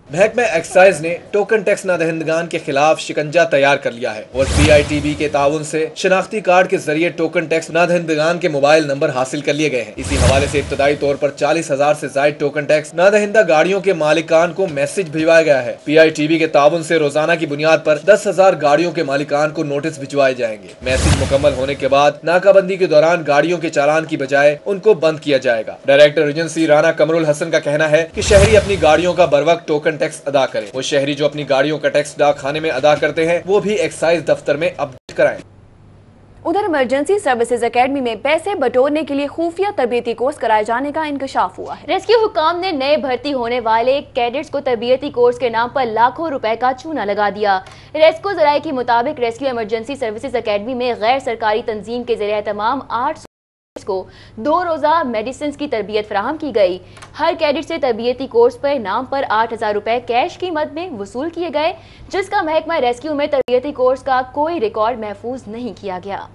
महकमा एक्साइज ने टोकन टैक्स नादहिंदगान के खिलाफ शिकंजा तैयार कर लिया है और PITB के ताउन से शनाख्ती कार्ड के जरिए टोकन टैक्स नादहिंदगान के मोबाइल नंबर हासिल कर लिए गए हैं। इसी हवाले से इब्तदाई तौर पर 40,000 से ज्यादा टोकन टैक्स नादहिंदा गाड़ियों के मालिकान को मैसेज भिजवाया गया है। PITB के ताउन से रोजाना की बुनियाद पर 10,000 गाड़ियों के मालिकान को नोटिस भिजवाए जाएंगे। मैसेज मुकम्मल होने के बाद नाकाबंदी के दौरान गाड़ियों के चालान की बजाय उनको बंद किया जाएगा। डायरेक्टर एजेंसी राना कमरुल हसन का कहना है कि शहरी अपनी गाड़ियों का बरवक्त टोकन टैक्स अदा करें। वो शहरी जो अपनी गाड़ियों का टैक्स डाक खाने में अदा करते हैं वो भी एक्साइज दफ्तर में अपडेट कराएं। उधर इमरजेंसी सर्विसेज एकेडमी में पैसे बटोरने के लिए खुफिया तरबियती कोर्स कराए जाने का इंकशाफ हुआ है। रेस्क्यू हुकाम ने नए भर्ती होने वाले कैडेट्स को तरबियती कोर्स के नाम पर लाखों रुपए का चूना लगा दिया। रेस्को जराये के मुताबिक रेस्क्यू इमरजेंसी सर्विसेज एकेडमी में गैर सरकारी तंजीम के ज़रिए तमाम 8 को 2 रोजा मेडिसिन की तरबियत फराहम की गई। हर कैडेट से तरबियती कोर्स पर नाम पर 8,000 रुपए कैश की मद में वसूल किए गए, जिसका महकमा रेस्क्यू में तरबियती कोर्स का कोई रिकॉर्ड महफूज नहीं किया गया।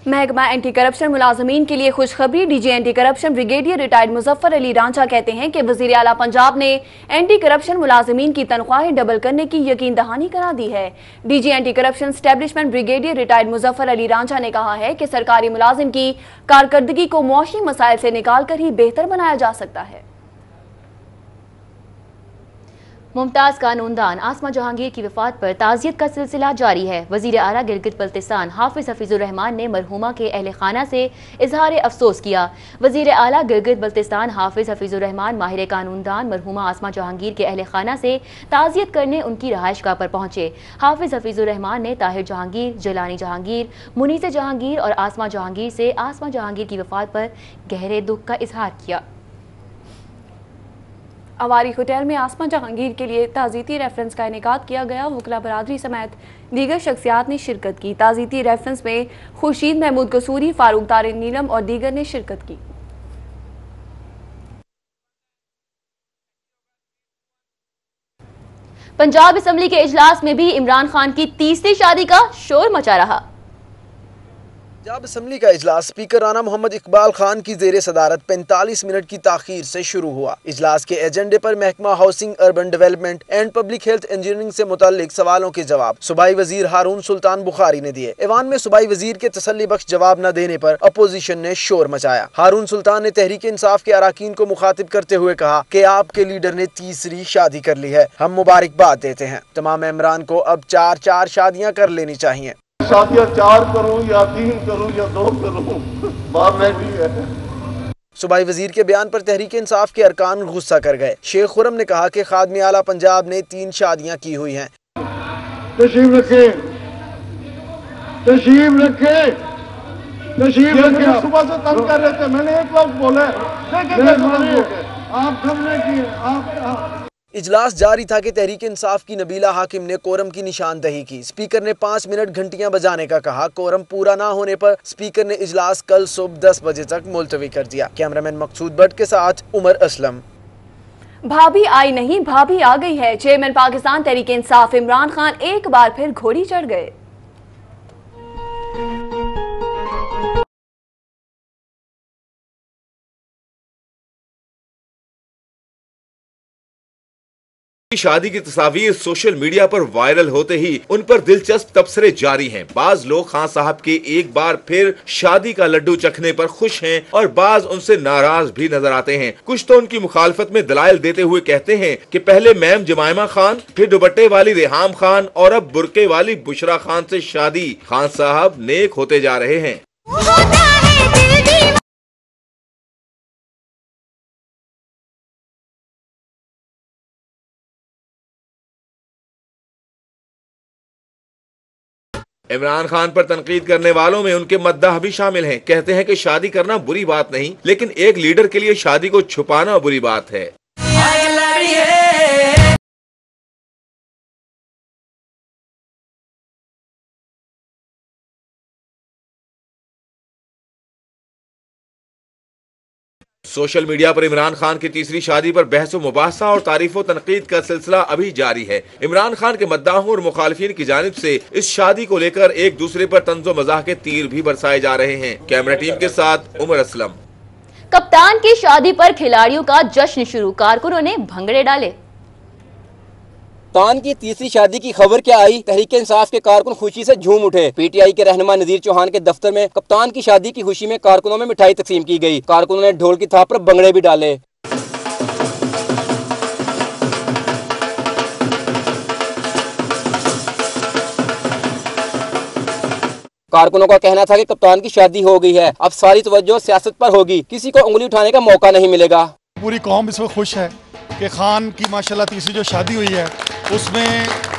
महकमा एंटी करप्शन मुलाजमीन के लिए खुशखबरी। DG anti corruption brigadier retired Muzaffar Ali Ranjha कहते हैं कि वजीर आला पंजाब ने एंटी करप्शन मुलाजमीन की तनख्वाहें डबल करने की यकीन दहानी करा दी है। DG anti corruption establishment brigadier retired Muzaffar Ali Ranjha ने कहा है कि सरकारी मुलाजिम की कारकर्दगी को मुआशी मसाइल से निकाल कर ही बेहतर बनाया जा सकता है। मुमताज कानूनदान आसमा जहांगीर की वफात पर ताज़ियत का सिलसिला जारी है। वजीर आला गिलगित बल्तिस्तान हाफिज हफीजुर रहमान ने मरहूमा के अहले खाना से इजहार अफसोस किया। वजीर आला गिलगित बल्तिस्तान हाफिज हफीजुर रहमान माहिर कानूनदान मरहूमा आसमा जहांगीर के अहले खाना से ताज़ियत करने उनकी रहायशगाह पर पहुंचे। हाफिज हफीजुर रहमान ने ताहिर जहांगीर, जलानी जहांगीर, मुनीस जहांगीर और आसमा जहांगीर से आसमा जहांगीर की वफात पर गहरे दुख का इजहार किया। अवारी होटल में आसमा जहांगीर के लिए ताज़ीती रेफरेंस का इनेकाद किया गया। वकला बरादरी समेत दीगर शख्सियात ने शिरकत की। ताज़ीती रेफरेंस में खुर्शीद महमूद कसूरी, फारूक तारिक नीलम और दीगर ने शिरकत की। पंजाब असम्बली के इजलास में भी इमरान खान की तीसरी शादी का शोर मचा रहा। पंजाब असम्बली का इजलास स्पीकर राना मोहम्मद इकबाल खान की जेर सदारत 45 मिनट की ताखीर से शुरू हुआ। इजलास के एजेंडे पर महकमा housing, urban development and public health engineering से मुताल्लिक सवालों के जवाब सूबाई वजीर हारून सुल्तान बुखारी ने दिए। ऐवान में सूबाई वजीर के तसल्ली बख्श जवाब न देने पर अपोजिशन ने शोर मचाया। हारून सुल्तान ने तहरीक इंसाफ के अराकीन को मुखातिब करते हुए कहा कि आपके लीडर ने तीसरी शादी कर ली है, हम मुबारकबाद देते हैं। तमाम मेंबरान को अब 4 शादियां कर लेनी चाहिए। शादियां 4 करूं या 3 करूं या 2 करूं, बात नहीं है। सूबाई वजीर के बयान पर तहरीक इंसाफ के अरकान गुस्सा कर गए। शेख खुरम ने कहा कि खादमी आला पंजाब ने 3 शादियां की हुई हैं। तशरीफ रखे, तशरीफ रखे, तशरीफ रखे। सुबह से तंग कर रहे थे, मैंने एक लफ्ज बोला, आप सबने किए। आप इजलास जारी था कि तहरीक इंसाफ की नबीला हाकिम ने कोरम की निशानदही की। स्पीकर ने 5 मिनट घंटियां बजाने का कहा। कोरम पूरा ना होने पर स्पीकर ने इजलास कल सुबह 10 बजे तक मुलतवी कर दिया। कैमरामैन मकसूद भट्ट के साथ उमर असलम। भाभी आई नहीं, भाभी आ गई है। चेयरमैन पाकिस्तान तहरीक इंसाफ इमरान खान एक बार फिर घोड़ी चढ़ गए। शादी की तस्वीर सोशल मीडिया पर वायरल होते ही उन पर दिलचस्प तबसरे जारी हैं। बाज लोग खान साहब के एक बार फिर शादी का लड्डू चखने पर खुश हैं और बाज उनसे नाराज भी नजर आते हैं। कुछ तो उनकी मुखालफत में दलाइल देते हुए कहते हैं कि पहले मैम जमायमा खान, फिर दुपट्टे वाली रेहाम खान और अब बुरके वाली बुशरा खान से शादी। खान साहब नेक होते जा रहे हैं। इमरान खान पर तनकीद करने वालों में उनके मद्दाह भी शामिल हैं। कहते हैं कि शादी करना बुरी बात नहीं, लेकिन एक लीडर के लिए शादी को छुपाना बुरी बात है। सोशल मीडिया पर इमरान खान की तीसरी शादी पर बहस व मुबाहसा और तारीफ व तनकीद का सिलसिला अभी जारी है। इमरान खान के मद्दाहों और मुखालिफिन की जानिब से इस शादी को लेकर एक दूसरे पर तंज़ो मज़ाह के तीर भी बरसाए जा रहे हैं। कैमरा टीम के साथ उमर असलम। कप्तान की शादी पर खिलाड़ियों का जश्न शुरू, कारकुनों ने भंगड़े डाले। कप्तान की तीसरी शादी की खबर क्या आई, तहरीक इंसाफ के कारकुन खुशी से झूम उठे। पीटीआई के रहनुमा नजीर चौहान के दफ्तर में कप्तान की शादी की खुशी में कारकुनों में मिठाई तकसीम की गई। कारकुनों ने ढोल की थाप पर भंगड़े भी डाले। कारकुनों का कहना था कि कप्तान की शादी हो गई है, अब सारी तवज्जो सियासत पर होगी, किसी को उंगली उठाने का मौका नहीं मिलेगा। पूरी कौम इसमें खुश है कि खान की माशाल्लाह तीसरी जो शादी हुई है उसमें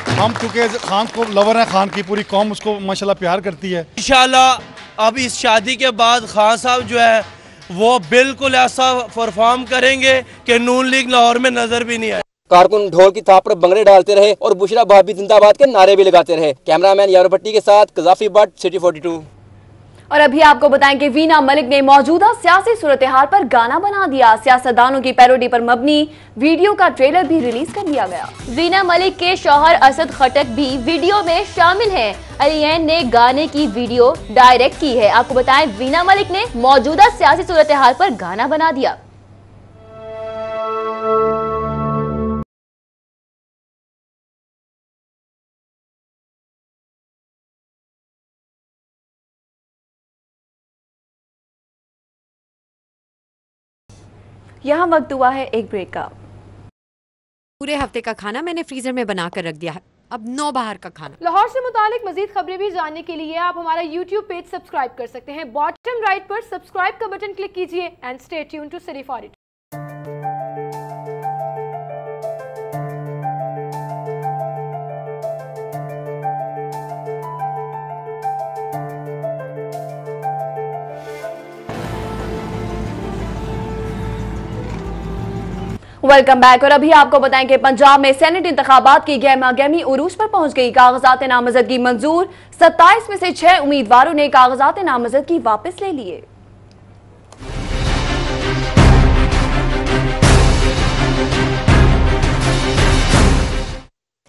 हम, क्योंकि खान को लवर है, खान की पूरी कौम उसको माशाल्लाह प्यार करती है। इंशाल्लाह अब इस शादी के बाद खान साहब जो है वो बिल्कुल ऐसा परफॉर्म करेंगे कि नून लीग लाहौर में नजर भी नहीं आए। कारकुन ढोल की थाप पर भंगड़े डालते रहे और बुशरा भाभी जिंदाबाद के नारे भी लगाते रहे। कैमरामैन यारो भट्टी के साथ कजाफी भट्ट, सिटी 42। और अभी आपको बताएं कि वीना मलिक ने मौजूदा सियासी सूरत हाल पर गाना बना दिया। सियासतदानों की पैरोडी पर मबनी वीडियो का ट्रेलर भी रिलीज कर दिया गया। वीना मलिक के शौहर असद खटक भी वीडियो में शामिल हैं। अलियन ने गाने की वीडियो डायरेक्ट की है। आपको बताएं वीना मलिक ने मौजूदा सियासी सूरत हाल पर गाना बना दिया। यहाँ वक्त हुआ है एक ब्रेक का। पूरे हफ्ते का खाना मैंने फ्रीजर में बना कर रख दिया है, अब 9 बाहर का खाना। लाहौर से मुतालिक मजीद खबरें भी जानने के लिए आप हमारा YouTube पेज सब्सक्राइब कर सकते हैं। बॉटम राइट पर सब्सक्राइब का बटन क्लिक कीजिए and stay tune to City 42। Welcome back. और अभी आपको बताएं कि पंजाब में सेनेट इंतखाबात की गहमा गहमी उरूज पर पहुंच गई। कागजात नामजदगी मंजूर, 27 में से 6 उम्मीदवारों ने कागजात नामजदगी वापस ले लिए।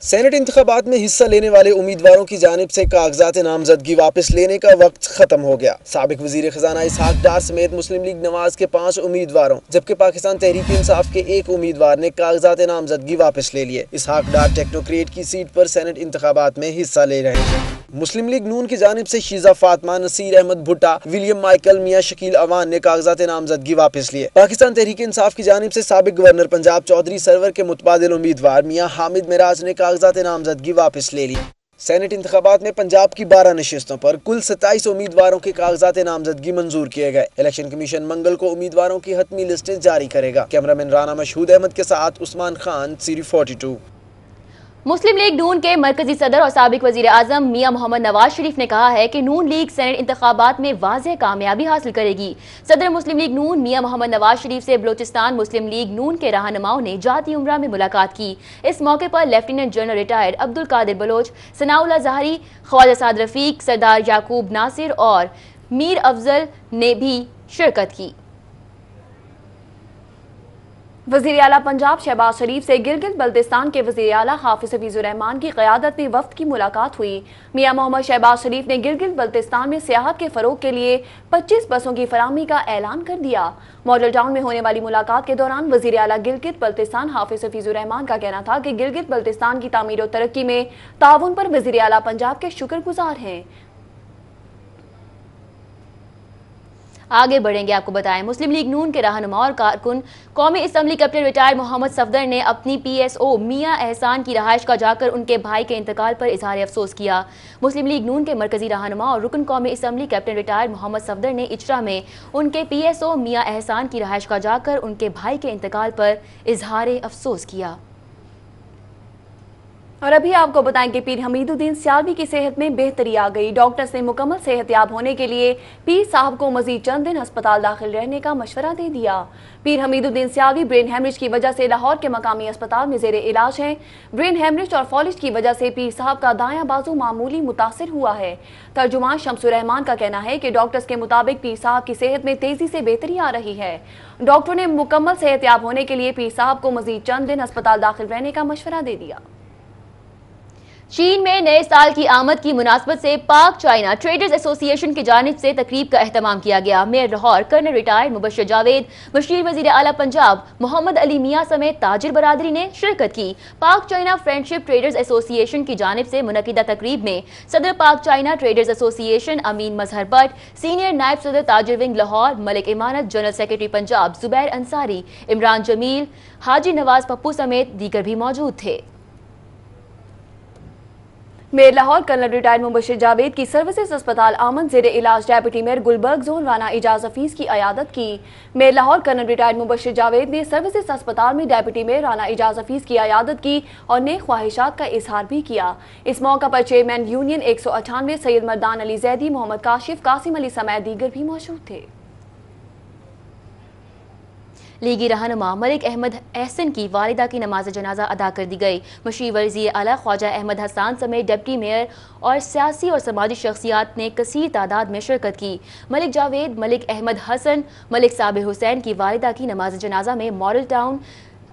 सेनेट इंतखाबात में हिस्सा लेने वाले उम्मीदवारों की जानिब से कागजात नामजदगी वापस लेने का वक्त खत्म हो गया। साबिक वजीर खजाना इसहाक डार समेत मुस्लिम लीग नवाज के 5 उम्मीदवारों जबकि पाकिस्तान तहरीक इंसाफ के 1 उम्मीदवार ने कागजात नामजदगी वापस ले लिए। इसहाक डार टेक्नोक्रेट की सीट पर सेनेट इंतखाबात में हिस्सा ले रहे हैं। मुस्लिम लीग नून की जानिब से शीजा फातिमा, नसीर अहमद भुट्टा, विलियम माइकल, मियां शकील अवान ने कागजात नामजदगी वापस लिए। पाकिस्तान तहरीक इंसाफ की जानिब से साबिक गवर्नर पंजाब चौधरी सरवर के मुतबादिल उम्मीदवार मियां हामिद मिराज ने कागजात नामजदगी वापस ले ली। सेनेट इंतखाबात में पंजाब की 12 नशिस्तों पर कुल 27 उम्मीदवारों के कागजात नामजदगी मंजूर किए गए। इलेक्शन कमीशन मंगल को उम्मीदवारों की हतमी लिस्टें जारी करेगा। कैमरामैन राना मशहूद अहमद के साथ उस्मान खान, सिटी 42। मुस्लिम लीग नून के मरकजी सदर और साबिक वजीर आजम मियां मोहम्मद नवाज शरीफ ने कहा है कि नून लीग सेनेट इंतखाबात में वाज़ेह कामयाबी हासिल करेगी। सदर मुस्लिम लीग नून मियां मोहम्मद नवाज शरीफ से बलोचिस्तान मुस्लिम लीग नून के रहनुमाओं ने जाती उम्रा में मुलाकात की। इस मौके पर lieutenant general retired Abdul Qadir Baloch, Sanaullah Zehri, Khawaja Saad Rafique, Sardar Yaqoob Nasir और मीर अफजल ने भी शिरकत की। वज़ीर आला पंजाब शहबाज शरीफ से गिलगित बल्तिस्तान के वज़ीर आला हाफिज हफीजुर रहमान की क़यादत में वफ़द की मुलाकात हुई। मियां मोहम्मद शहबाज शरीफ ने गिलगित बल्तिस्तान में सियाहत के फ़रोग़ के लिए 25 बसों की फराहमी का ऐलान कर दिया। मॉडल टाउन में होने वाली मुलाकात के दौरान वज़ीर आला गिलगित बल्तिस्तान हाफिज हफीजुर रहमान का कहना था कि गिलगित बल्तिस्तान की तामीर और तरक्की में ताउन पर वज़ीर आला पंजाब के शुक्रगुजार हैं। आगे बढ़ेंगे, आपको बताएं मुस्लिम लीग नून के रहनुमा और कारकुन कौमी assembly captain retired Mohammad Safdar ने अपनी PSO मियां एहसान की रहायश का जाकर उनके भाई के इंतकाल पर इजहार अफसोस किया। मुस्लिम लीग नून के मरकजी रहनुमा और रुकन कौमी assembly captain retired Mohammad Safdar ने इचरा में उनके PSO मियां एहसान की रहायश का जाकर उनके भाई के इंतकाल पर इजहार अफसोस किया। और अभी आपको बताएं कि पीर हमीदुद्दीन सियालवी की सेहत में बेहतरी आ गई। डॉक्टर्स ने मुकम्मल सेहतयाब होने के लिए पीर साहब को मजीद चंद दिन अस्पताल दाखिल रहने का मशवरा दे दिया। पीर हमीदुद्दीन सियालवी ब्रेन हेमरेज की वजह से लाहौर के मकामी अस्पताल में जेर इलाज हैं। ब्रेन हेमरेज और फॉलिज की वजह से पीर साहब का दायां बाजू मामूली मुतासिर हुआ है। तर्जुमान शमसुर रहमान का कहना है कि डॉक्टर्स के मुताबिक पीर साहब की सेहत में तेजी से बेहतरी आ रही है। डॉक्टरों ने मुकम्मल सेहतयाब होने के लिए पीर साहब को मजीद चंद दिन अस्पताल दाखिल रहने का मशवरा दे दिया। चीन में नए साल की आमद की मुनासबत से पाक चाइना ट्रेडर्स एसोसिएशन की जानिब से तकरीब का एहतमाम किया गया। Mayor Lahore colonel retired Mubashir Javed, मशीर वजीर आला पंजाब मोहम्मद अली मियां समेत ताजिर बरादरी ने शिरकत की। पाक चाइना फ्रेंडशिप ट्रेडर्स एसोसिएशन की जानिब से मुनकिदा तकरीब में सदर Pak china traders association Amin Mazhar Bhatt, senior नायब सदर ताजिर wing Lahore Malik Imanat, general secretary Punjab Zubair Ansari, Imran Jameel, Haji Nawaz Pappu समेत दीगर भी मौजूद थे। Mayor Lahore colonel retired Mubashir Javed की सर्विसेज अस्पताल आमन जेर इलाज deputy mayor Gulberg zone Rana Ijaz Hafeez की अयादत की। Mayor Lahore colonel retired Mubashir Javed ने सर्विसेज अस्पताल में डेप्यूटी मेयर राना इजाज हफीज की अयादत की और नेक ख्वाहिशात का इजहार भी किया। इस मौका पर चेयरमैन यूनियन 198 सैयद मर्दान अली जैदी, मोहम्मद काशिफ, कासिम अली समेत दीगर भी मौजूद थे। लीगी रहनुमा मलिक अहमद एहसन की वालिदा की नमाज जनाजा अदा कर दी गई। मशीर वज़ीर आला ख्वाजा अहमद हसन समेत डिप्टी मेयर और सियासी और समाजी शख्सियात ने कसीर तादाद में शिरकत की। मलिक जावेद, मलिक अहमद हसन, मलिक साबिर हुसैन की वालिदा की नमाज जनाजा में मॉडल टाउन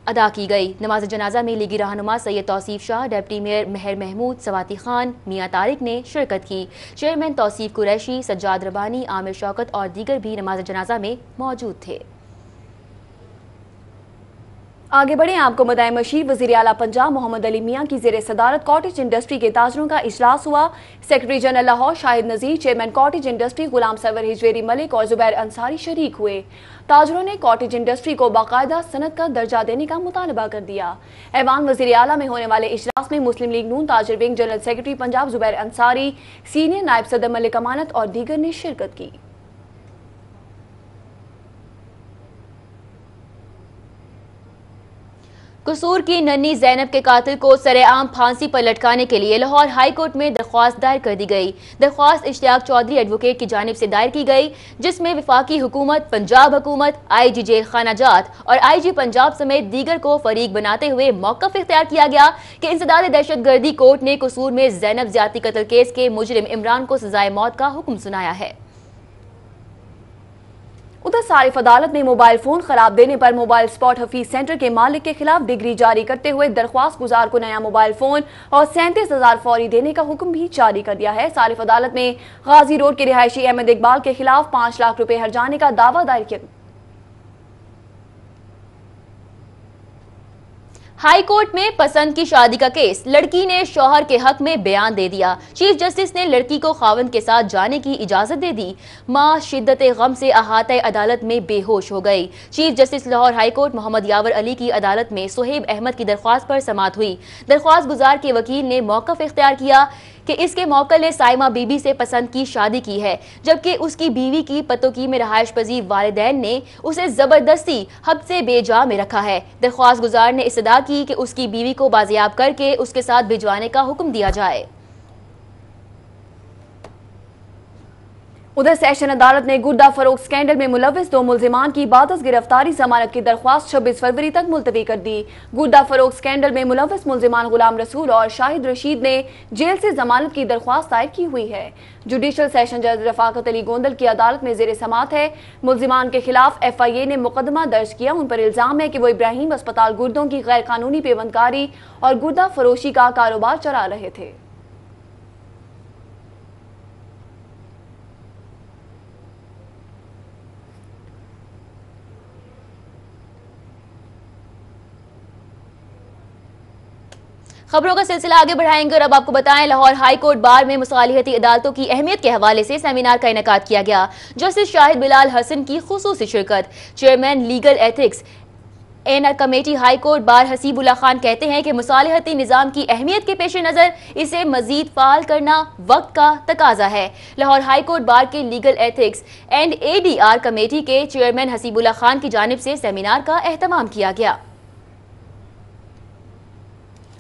अदा की गई। नमाज जनाजा में लीगी रहनुमा सैयद तौसीफ शाह, डिप्टी मेयर मेहर महमूद, सवाती खान, मियाँ तारिक ने शिरकत की। चेयरमैन तौसीफ कुरैशी, सज्जाद रबानी, आमिर शौकत और दीगर भी नमाज जनाजा में मौजूद थे। आगे बढ़े, आपको बताएं मशीर वज़ीर आला पंजाब मोहम्मद अली मियां की ज़ेरे सदारत कॉटेज इंडस्ट्री के ताजरों का इजलास हुआ। सेक्रेटरी जनरल लाहौर शाहिद नज़ीर, चेयरमैन कॉटेज इंडस्ट्री गुलाम सरवर हिजवेरी मलिक और जुबैर अंसारी शरीक हुए। ताजरों ने कॉटेज इंडस्ट्री को बाकायदा सनत का दर्जा देने का मुतालबा कर दिया। ऐवान वज़ीर आला में होने वाले इजलास में मुस्लिम लीग नून ताजर wing general secretary Punjab Zubair Ansari, senior नायब सदर मलिक अमानत और दीगर ने शिरकत की। कसूर की नन्ही जैनब के कातिल को सरेआम फांसी पर लटकाने के लिए लाहौर हाई कोर्ट में दरख्वास्त दायर कर दी गई। दरख्वास्त इश्तियाक चौधरी एडवोकेट की जानिब से दायर की गई, जिसमें विफाकी हुकूमत, पंजाब हुकूमत, IG जेल खाना जात और IG पंजाब समेत दीगर को फरीक बनाते हुए मौक़िफ़ इख्तियार किया गया कि इंसदाद दहशतगर्दी कोर्ट ने कसूर में जैनब ज्यादती कत्ल केस के मुजरिम इमरान को सजाए मौत का हुक्म सुनाया है। उधर सारिफ अदालत ने मोबाइल फोन खराब देने पर मोबाइल स्पॉट हफीज सेंटर के मालिक के खिलाफ डिग्री जारी करते हुए दरख्वास्त गुजार को नया मोबाइल फोन और 37,000 फौरी देने का हुक्म भी जारी कर दिया है। सारिफ अदालत ने गाजी रोड के रिहायशी अहमद इकबाल के खिलाफ 5 लाख रुपए हर्जाने का दावा दायर किया। हाई कोर्ट में पसंद की शादी का केस, लड़की ने शौहर के हक में बयान दे दिया। चीफ जस्टिस ने लड़की को खावंद के साथ जाने की इजाजत दे दी। मां शिद्दत गम से अहाते अदालत में बेहोश हो गई। Chief justice Lahore high court Mohammad Yawar Ali की अदालत में सुहेब अहमद की दरख्वास्त पर समाअत हुई। दरख्वास्त गुजार के वकील ने मौक़िफ़ इख्तियार किया कि इसके मौक्कल ने साइमा बीबी से पसंद की शादी की है, जबकि उसकी बीवी की पतोकी में रहायश पजीर वालिदैन ने उसे जबरदस्ती हब्से बेजा में रखा है। दरख्वास्त गुजार ने इस्तदा की कि उसकी बीवी को बाजियाब करके उसके साथ भिजवाने का हुक्म दिया जाए। उधर सेशन अदालत ने गुड्डा फरोख्त स्कैंडल में मुलविस 2 मुल्जिमान की बादस गिरफ्तारी जमानत की दरख्वास्त 26 फरवरी तक मुलतवी कर दी। गुड्डा फरोख्त स्कैंडल में मुलविस मुल्जिमान गुलाम रसूल और शाहिद रशीद ने जेल से जमानत की दरख्वास्त दायर की हुई है। जुडिशल सेशन जज रफाकत अली गोंदल की अदालत में जेर समात है। मुल्जिमान के खिलाफ FIA ने मुकदमा दर्ज किया। उन पर इल्जाम है कि वो इब्राहिम अस्पताल गुर्दों की गैर कानूनी पेवंदकारी और गुर्दा फरोशी का कारोबार चला रहे थे। खबरों का सिलसिला आगे बढ़ाएंगे और अब आपको बताएं, लाहौर हाई कोर्ट बार में मुसालिहती अदालतों की अहमियत के हवाले से सेमिनार का इनेकाद किया गया। जस्टिस शाहिद बिलाल हसन की खुसूसी शिरकत। Chairman legal ethics and committee high court bar Haseebullah Khan कहते हैं कि मुसालिहती निज़ाम की अहमियत के पेश नज़र इसे मजीद फाल करना वक्त का तकाजा है। लाहौर हाई कोर्ट बार के legal ethics and ADR committee के चेयरमैन हसीबुल्ला खान की जानिब से सेमिनार का एहतमाम किया गया।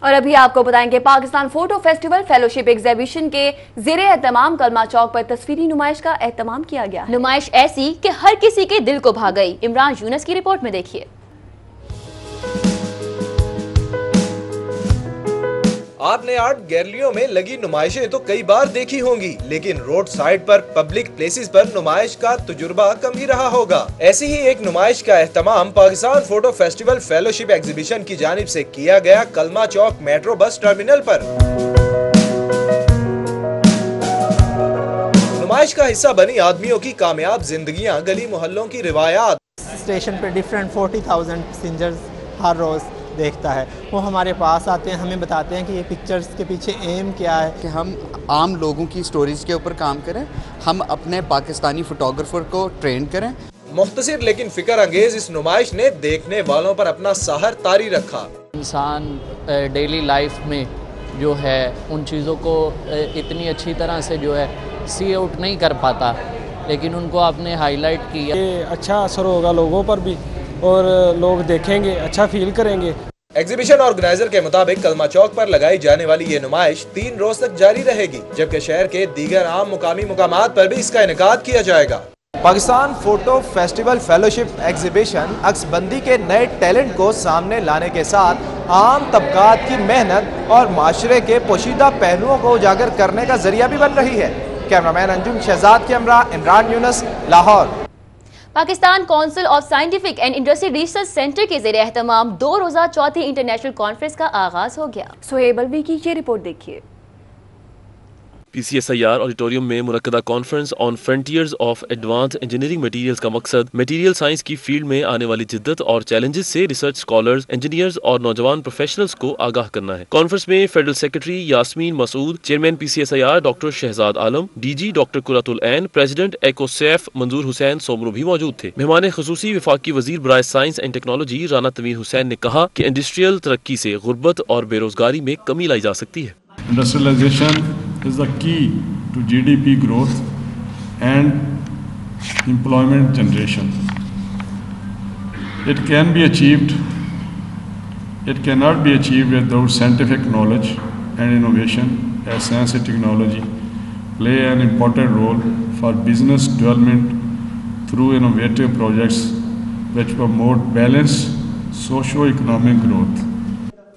और अभी आपको बताएंगे, Pakistan photo festival fellowship exhibition के ज़ेरे एहतमाम कलमा चौक पर तस्वीरी नुमाइश का एहतमाम किया गया। नुमाइश ऐसी कि हर किसी के दिल को भा गई। इमरान यूनस की रिपोर्ट में देखिए। आपने आर्ट गैलरियों में लगी नुमाइशें तो कई बार देखी होंगी, लेकिन रोड साइड पर पब्लिक प्लेसेस पर नुमाइश का तजुर्बा कम ही रहा होगा। ऐसी ही एक नुमाइश का एहतमाम Pakistan photo festival fellowship exhibition की जानिब से किया गया कलमा चौक मेट्रो बस टर्मिनल पर। नुमाइश का हिस्सा बनी आदमियों की कामयाब जिंदगियां, गली मोहल्लों की रिवायात। स्टेशन पे डिफरेंट 40,000 पैसेंजर्स हर रोज देखता है। वो हमारे पास आते हैं, हमें बताते हैं कि ये पिक्चर्स के पीछे एम क्या है, कि हम आम लोगों की स्टोरीज के ऊपर काम करें, हम अपने पाकिस्तानी फोटोग्राफर को ट्रेन करें। मुख्तसर लेकिन फिक्र अंगेज इस नुमाइश ने देखने वालों पर अपना सहर तारी रखा। इंसान डेली लाइफ में जो है उन चीज़ों को इतनी अच्छी तरह से जो है सी आउट नहीं कर पाता, लेकिन उनको आपने हाईलाइट किया। ये अच्छा असर होगा लोगों पर भी और लोग देखेंगे, अच्छा फील करेंगे। एग्जीबिशन ऑर्गेनाइजर के मुताबिक कलमा चौक पर लगाई जाने वाली ये नुमाइश 3 रोज तक जारी रहेगी, जबकि शहर के दीगर आम मुकामी मुकामात पर भी इसका इनेकाद किया जाएगा। Pakistan photo festival fellowship exhibition अक्सबंदी के नए टैलेंट को सामने लाने के साथ आम तबकात की मेहनत और माशरे के पोशीदा पहलुओं को उजागर करने का जरिया भी बन रही है। कैमरामैन अंजुम शहजाद के हमरा, Imran Younis, Lahore. Pakistan council of scientific and industry research centre के ज़ेरे एहतमाम 2 रोज़ा चौथी इंटरनेशनल कॉन्फ्रेंस का आगाज हो गया। सोहेब अलवी की ये रिपोर्ट देखिए। PCSIR ऑडिटोरियम में मुनक्कदा conference on frontiers of advance engineering materials का मकसद मटेरियल साइंस की फील्ड में आने वाली जिद्दत और चैलेंजेस से रिसर्च स्कॉलर्स, इंजीनियर्स और नौजवान प्रोफेशनल्स को आगाह करना है। कॉन्फ्रेंस में federal secretary Yasmeen Masood, chairman PCSIR doctor Shahzad Alam, DG doctor Qurratul Ain, president एकोसैफ मंजूर हुसैन सोमरू भी मौजूद थे। मेहमान खुसूसी वफाकी वजीर बराए science and technology Rana Tanveer Hussain ने कहा कि इंडस्ट्रियल तरक्की से गुर्बत और बेरोजगारी में कमी लाई जा सकती है। Industrialization is the key to GDP growth and employment generation. It can be achieved. It cannot be achieved without scientific knowledge and innovation, as science and technology play an important role for business development through innovative projects which promote balanced socio-economic growth.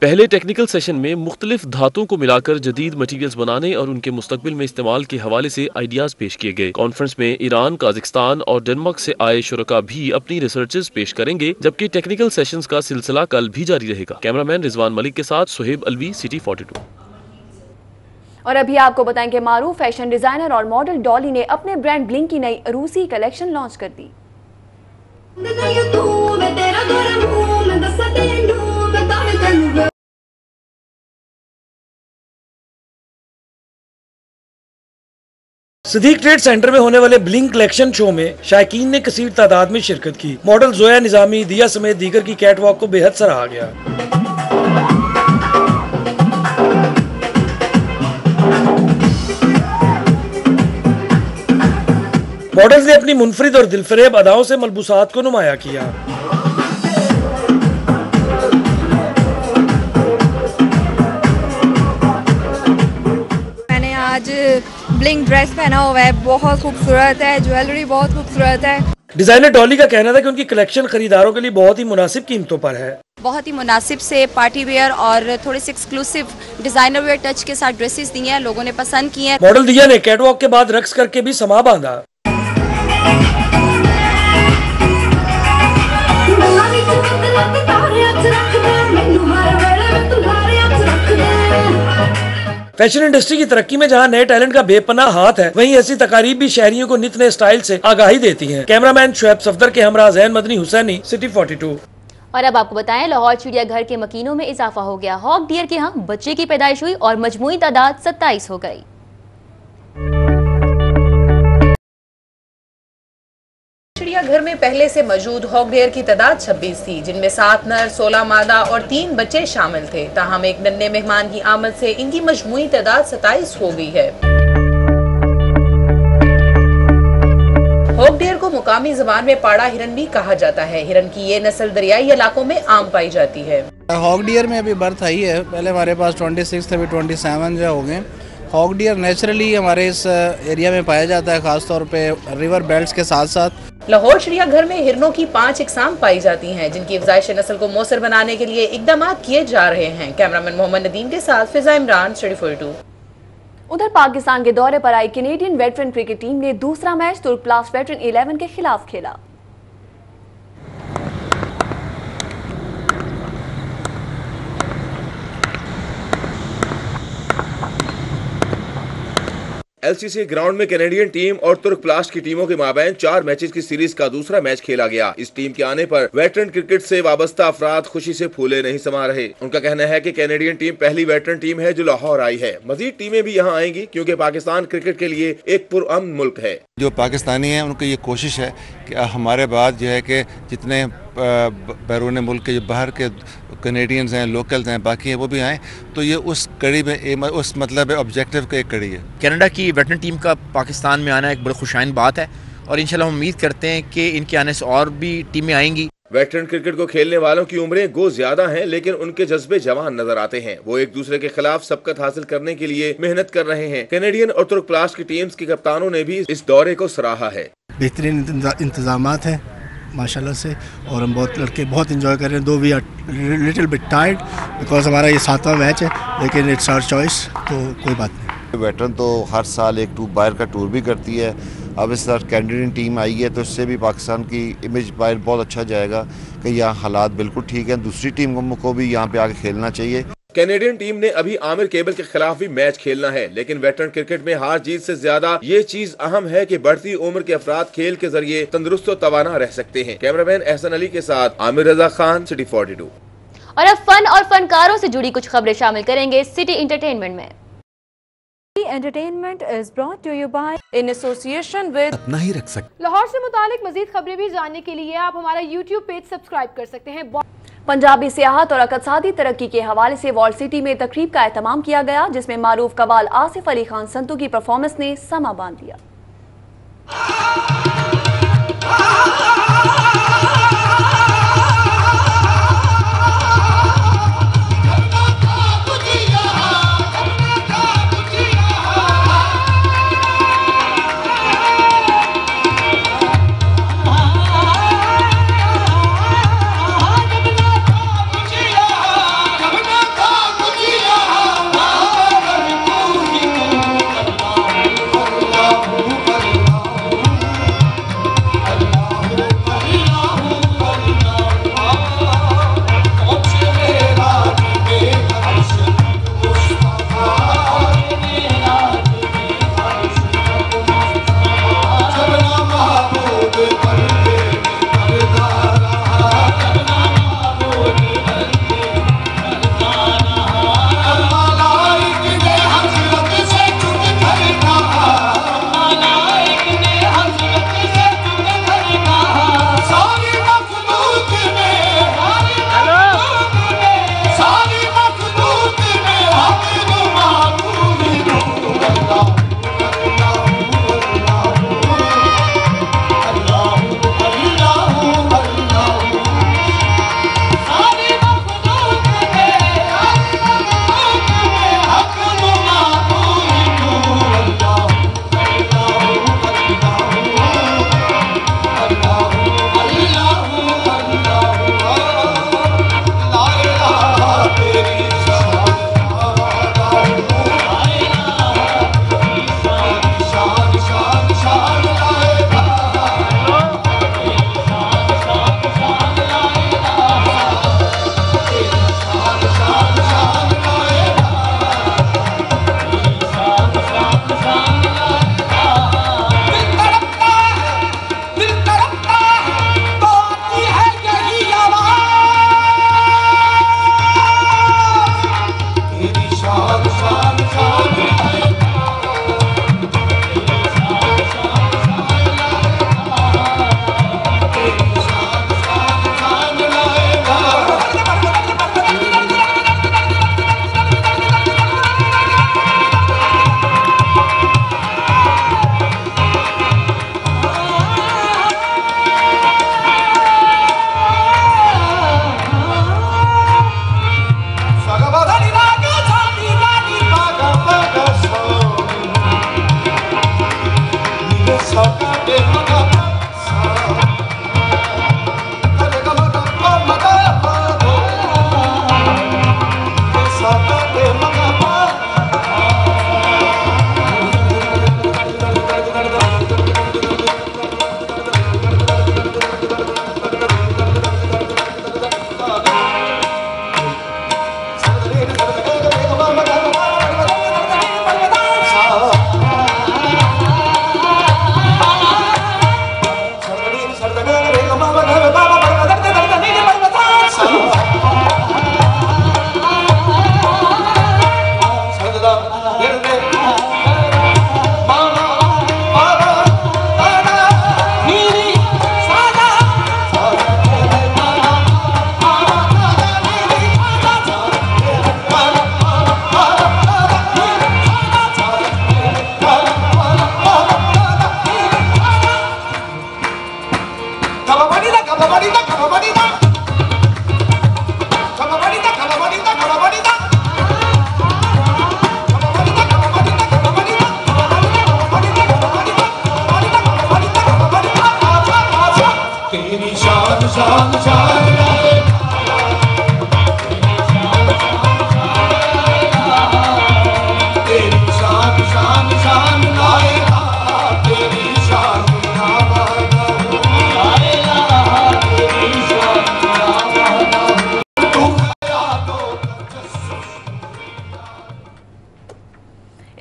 पहले technical session में मुख्तलिफ धातुओं को मिलाकर जदीद materials बनाने और उनके मुस्तकबिल में इस्तेमाल के हवाले से आइडियाज पेश किए गए। कॉन्फ्रेंस में ईरान, काजाकिस्तान और डेनमार्क से आए शुरका भी अपनी रिसर्चेस पेश करेंगे, जबकि टेक्निकल सेशंस का सिलसिला कल भी जारी रहेगा। कैमरामैन रिजवान मलिक के साथ सोहेब अलवी, सिटी 42। और अभी आपको बताएंगे, मारूफ फैशन डिजाइनर और मॉडल डॉली ने अपने ब्रांड ब्लिंक की नई रूसी कलेक्शन लॉन्च कर दी। सदीक ट्रेड सेंटर में होने वाले ब्लिंक कलेक्शन शो में शायकीन ने कसीर तादाद में शिरकत की। मॉडल जोया निजामी, दिया समेत दीगर की कैटवॉक को बेहद सराहा गया। मॉडल्स ने अपनी मुनफरिद और दिलफरेब अदाओं से मलबूसात को नुमाया किया। मैंने आज ब्लिंग ड्रेस पहना हुआ है, बहुत खूबसूरत है, ज्वेलरी बहुत खूबसूरत है। डिजाइनर डॉली का कहना था कि उनकी कलेक्शन खरीदारों के लिए बहुत ही मुनासिब कीमतों पर है। बहुत ही मुनासिब से पार्टी वेयर और थोड़े से एक्सक्लूसिव डिजाइनर वेयर टच के साथ ड्रेसेस दी हैं, लोगों ने पसंद की हैं। मॉडल दिया ने कैटवॉक के बाद रक्स करके भी समा बांधा। फैशन इंडस्ट्री की तरक्की में जहां नए टैलेंट का बेपनाह हाथ है, वहीं ऐसी तकारीब भी शहरियों को नित नए स्टाइल से आगाही देती हैं। कैमरामैन शुएब सफदर के हमरा जैन मदनी हुसैनी, सिटी 42। और अब आपको बताएं, लाहौर चिड़ियाघर के मकीनों में इजाफा हो गया। हॉक डियर के यहाँ बच्चे की पैदाइश हुई और मजमूई तादाद 27 हो गई। चिड़ियाघर में पहले से मौजूद हॉक डियर की तादाद 26 थी, जिनमें 7 नर, 16 मादा और 3 बच्चे शामिल थे। ताहम एक नन्हे मेहमान की आमद से इनकी मजमूई तादाद 27 हो गई है। हॉक डियर को मुकामी जबान में पाड़ा हिरन भी कहा जाता है। हिरन की ये नस्ल दरियाई इलाकों में आम पाई जाती है। हॉक डियर में अभी बर्थ आई है, पहले हमारे पास 26 थे, अभी 27 जो हो गए। हॉक डियर नेचुरली हमारे इस एरिया में पाया जाता है, खासतौर पे रिवर बेल्ट्स के साथ साथ। लाहौर चिड़ियाघर में हिरनों की 5 इकसाम पाई जाती हैं, जिनकी अफजाइश नस्ल को मौसर बनाने के लिए इकदाम किए जा रहे हैं। कैमरामैन मोहम्मद नदीम के साथ फिजा इमरान, सिटी 42। उधर पाकिस्तान के दौरे पर आई कैनेडियन वेटरन क्रिकेट टीम ने दूसरा मैच तुर्कप्लास्ट वेटरन 11 के खिलाफ खेला। एलसीसी ग्राउंड में कैनेडियन टीम और तुर्कप्लास्ट की टीमों के माबैन 4 मैचेस की सीरीज का दूसरा मैच खेला गया। इस टीम के आने पर वेटरन क्रिकेट से वाबस्ता अफराद खुशी से फूले नहीं समा रहे। उनका कहना है कि कैनेडियन टीम पहली वेटरन टीम है जो लाहौर आई है। मजीद टीमें भी यहाँ आएंगी क्योंकि पाकिस्तान क्रिकेट के लिए एक पुरअमन मुल्क है। जो पाकिस्तानी हैं उनकी ये कोशिश है कि हमारे बाद जो है कि जितने बैरून मुल्क के जो बाहर के कैनेडियंस हैं, लोकल्स हैं, बाकी हैं, वो भी आएँ, तो ये उस कड़ी में उस मतलब ऑब्जेक्टिव का एक कड़ी है। कनाडा की वेटरन टीम का पाकिस्तान में आना एक बड़ी खुशाइन बात है और इंशाल्लाह हम उम्मीद करते हैं कि इनके आने से और भी टीमें आएंगी। वेटरन क्रिकेट को खेलने वालों की उम्रें गो ज्यादा हैं, लेकिन उनके जज्बे जवान नजर आते हैं। वो एक दूसरे के खिलाफ सबकत हासिल करने के लिए मेहनत कर रहे हैं। कैनेडियन और तुर्कप्लास्ट की टीम्स के कप्तानों ने भी इस दौरे को सराहा है। बेहतरीन इंतजामात हैं माशाल्लाह से, और हम बहुत लड़के बहुत इंजॉय कर रहे हैं। Though we are little bit tired because हमारा ये 7वां मैच है, लेकिन इट्स आवर चॉइस, तो कोई बात नहीं। वेटरन तो हर साल एक बाहर का टूर भी करती है। अब इस तरह कैनेडियन टीम आई है तो इससे भी पाकिस्तान की इमेज बाहर बहुत अच्छा जाएगा कि यहाँ हालात बिल्कुल ठीक हैं। दूसरी टीम को भी यहाँ पे आके खेलना चाहिए। कैनेडियन टीम ने अभी आमिर केबल के खिलाफ भी मैच खेलना है, लेकिन वेटरन क्रिकेट में हार जीत से ज्यादा ये चीज अहम है कि बढ़ती उम्र के अफराद खेल के जरिए तंदुरुस्त और तवाना रह सकते हैं। कैमरामैन एहसन अली के साथ आमिर रजा खान, सिटी 42। और अब फन और फनकारों से जुड़ी कुछ खबरें शामिल करेंगे सिटी एंटरटेनमेंट में। Entertainment is brought to you by in association with अपना ही रख सकते। लाहौर से मुतालिक मजीद खबरें भी जानने के लिए आप हमारा यूट्यूब पेज सब्सक्राइब कर सकते हैं। पंजाबी सियाहत और इक़्तिसादी तरक्की के हवाले से वॉल सिटी में तकरीब का एहतमाम किया गया, जिसमें मारूफ कवाल आसिफ अली खान संतू की परफॉर्मेंस ने समा बांध दिया।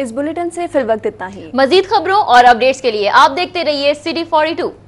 इस बुलेटिन से फिल वक्त इतना ही। मजीद खबरों और अपडेट्स के लिए आप देखते रहिए City 42।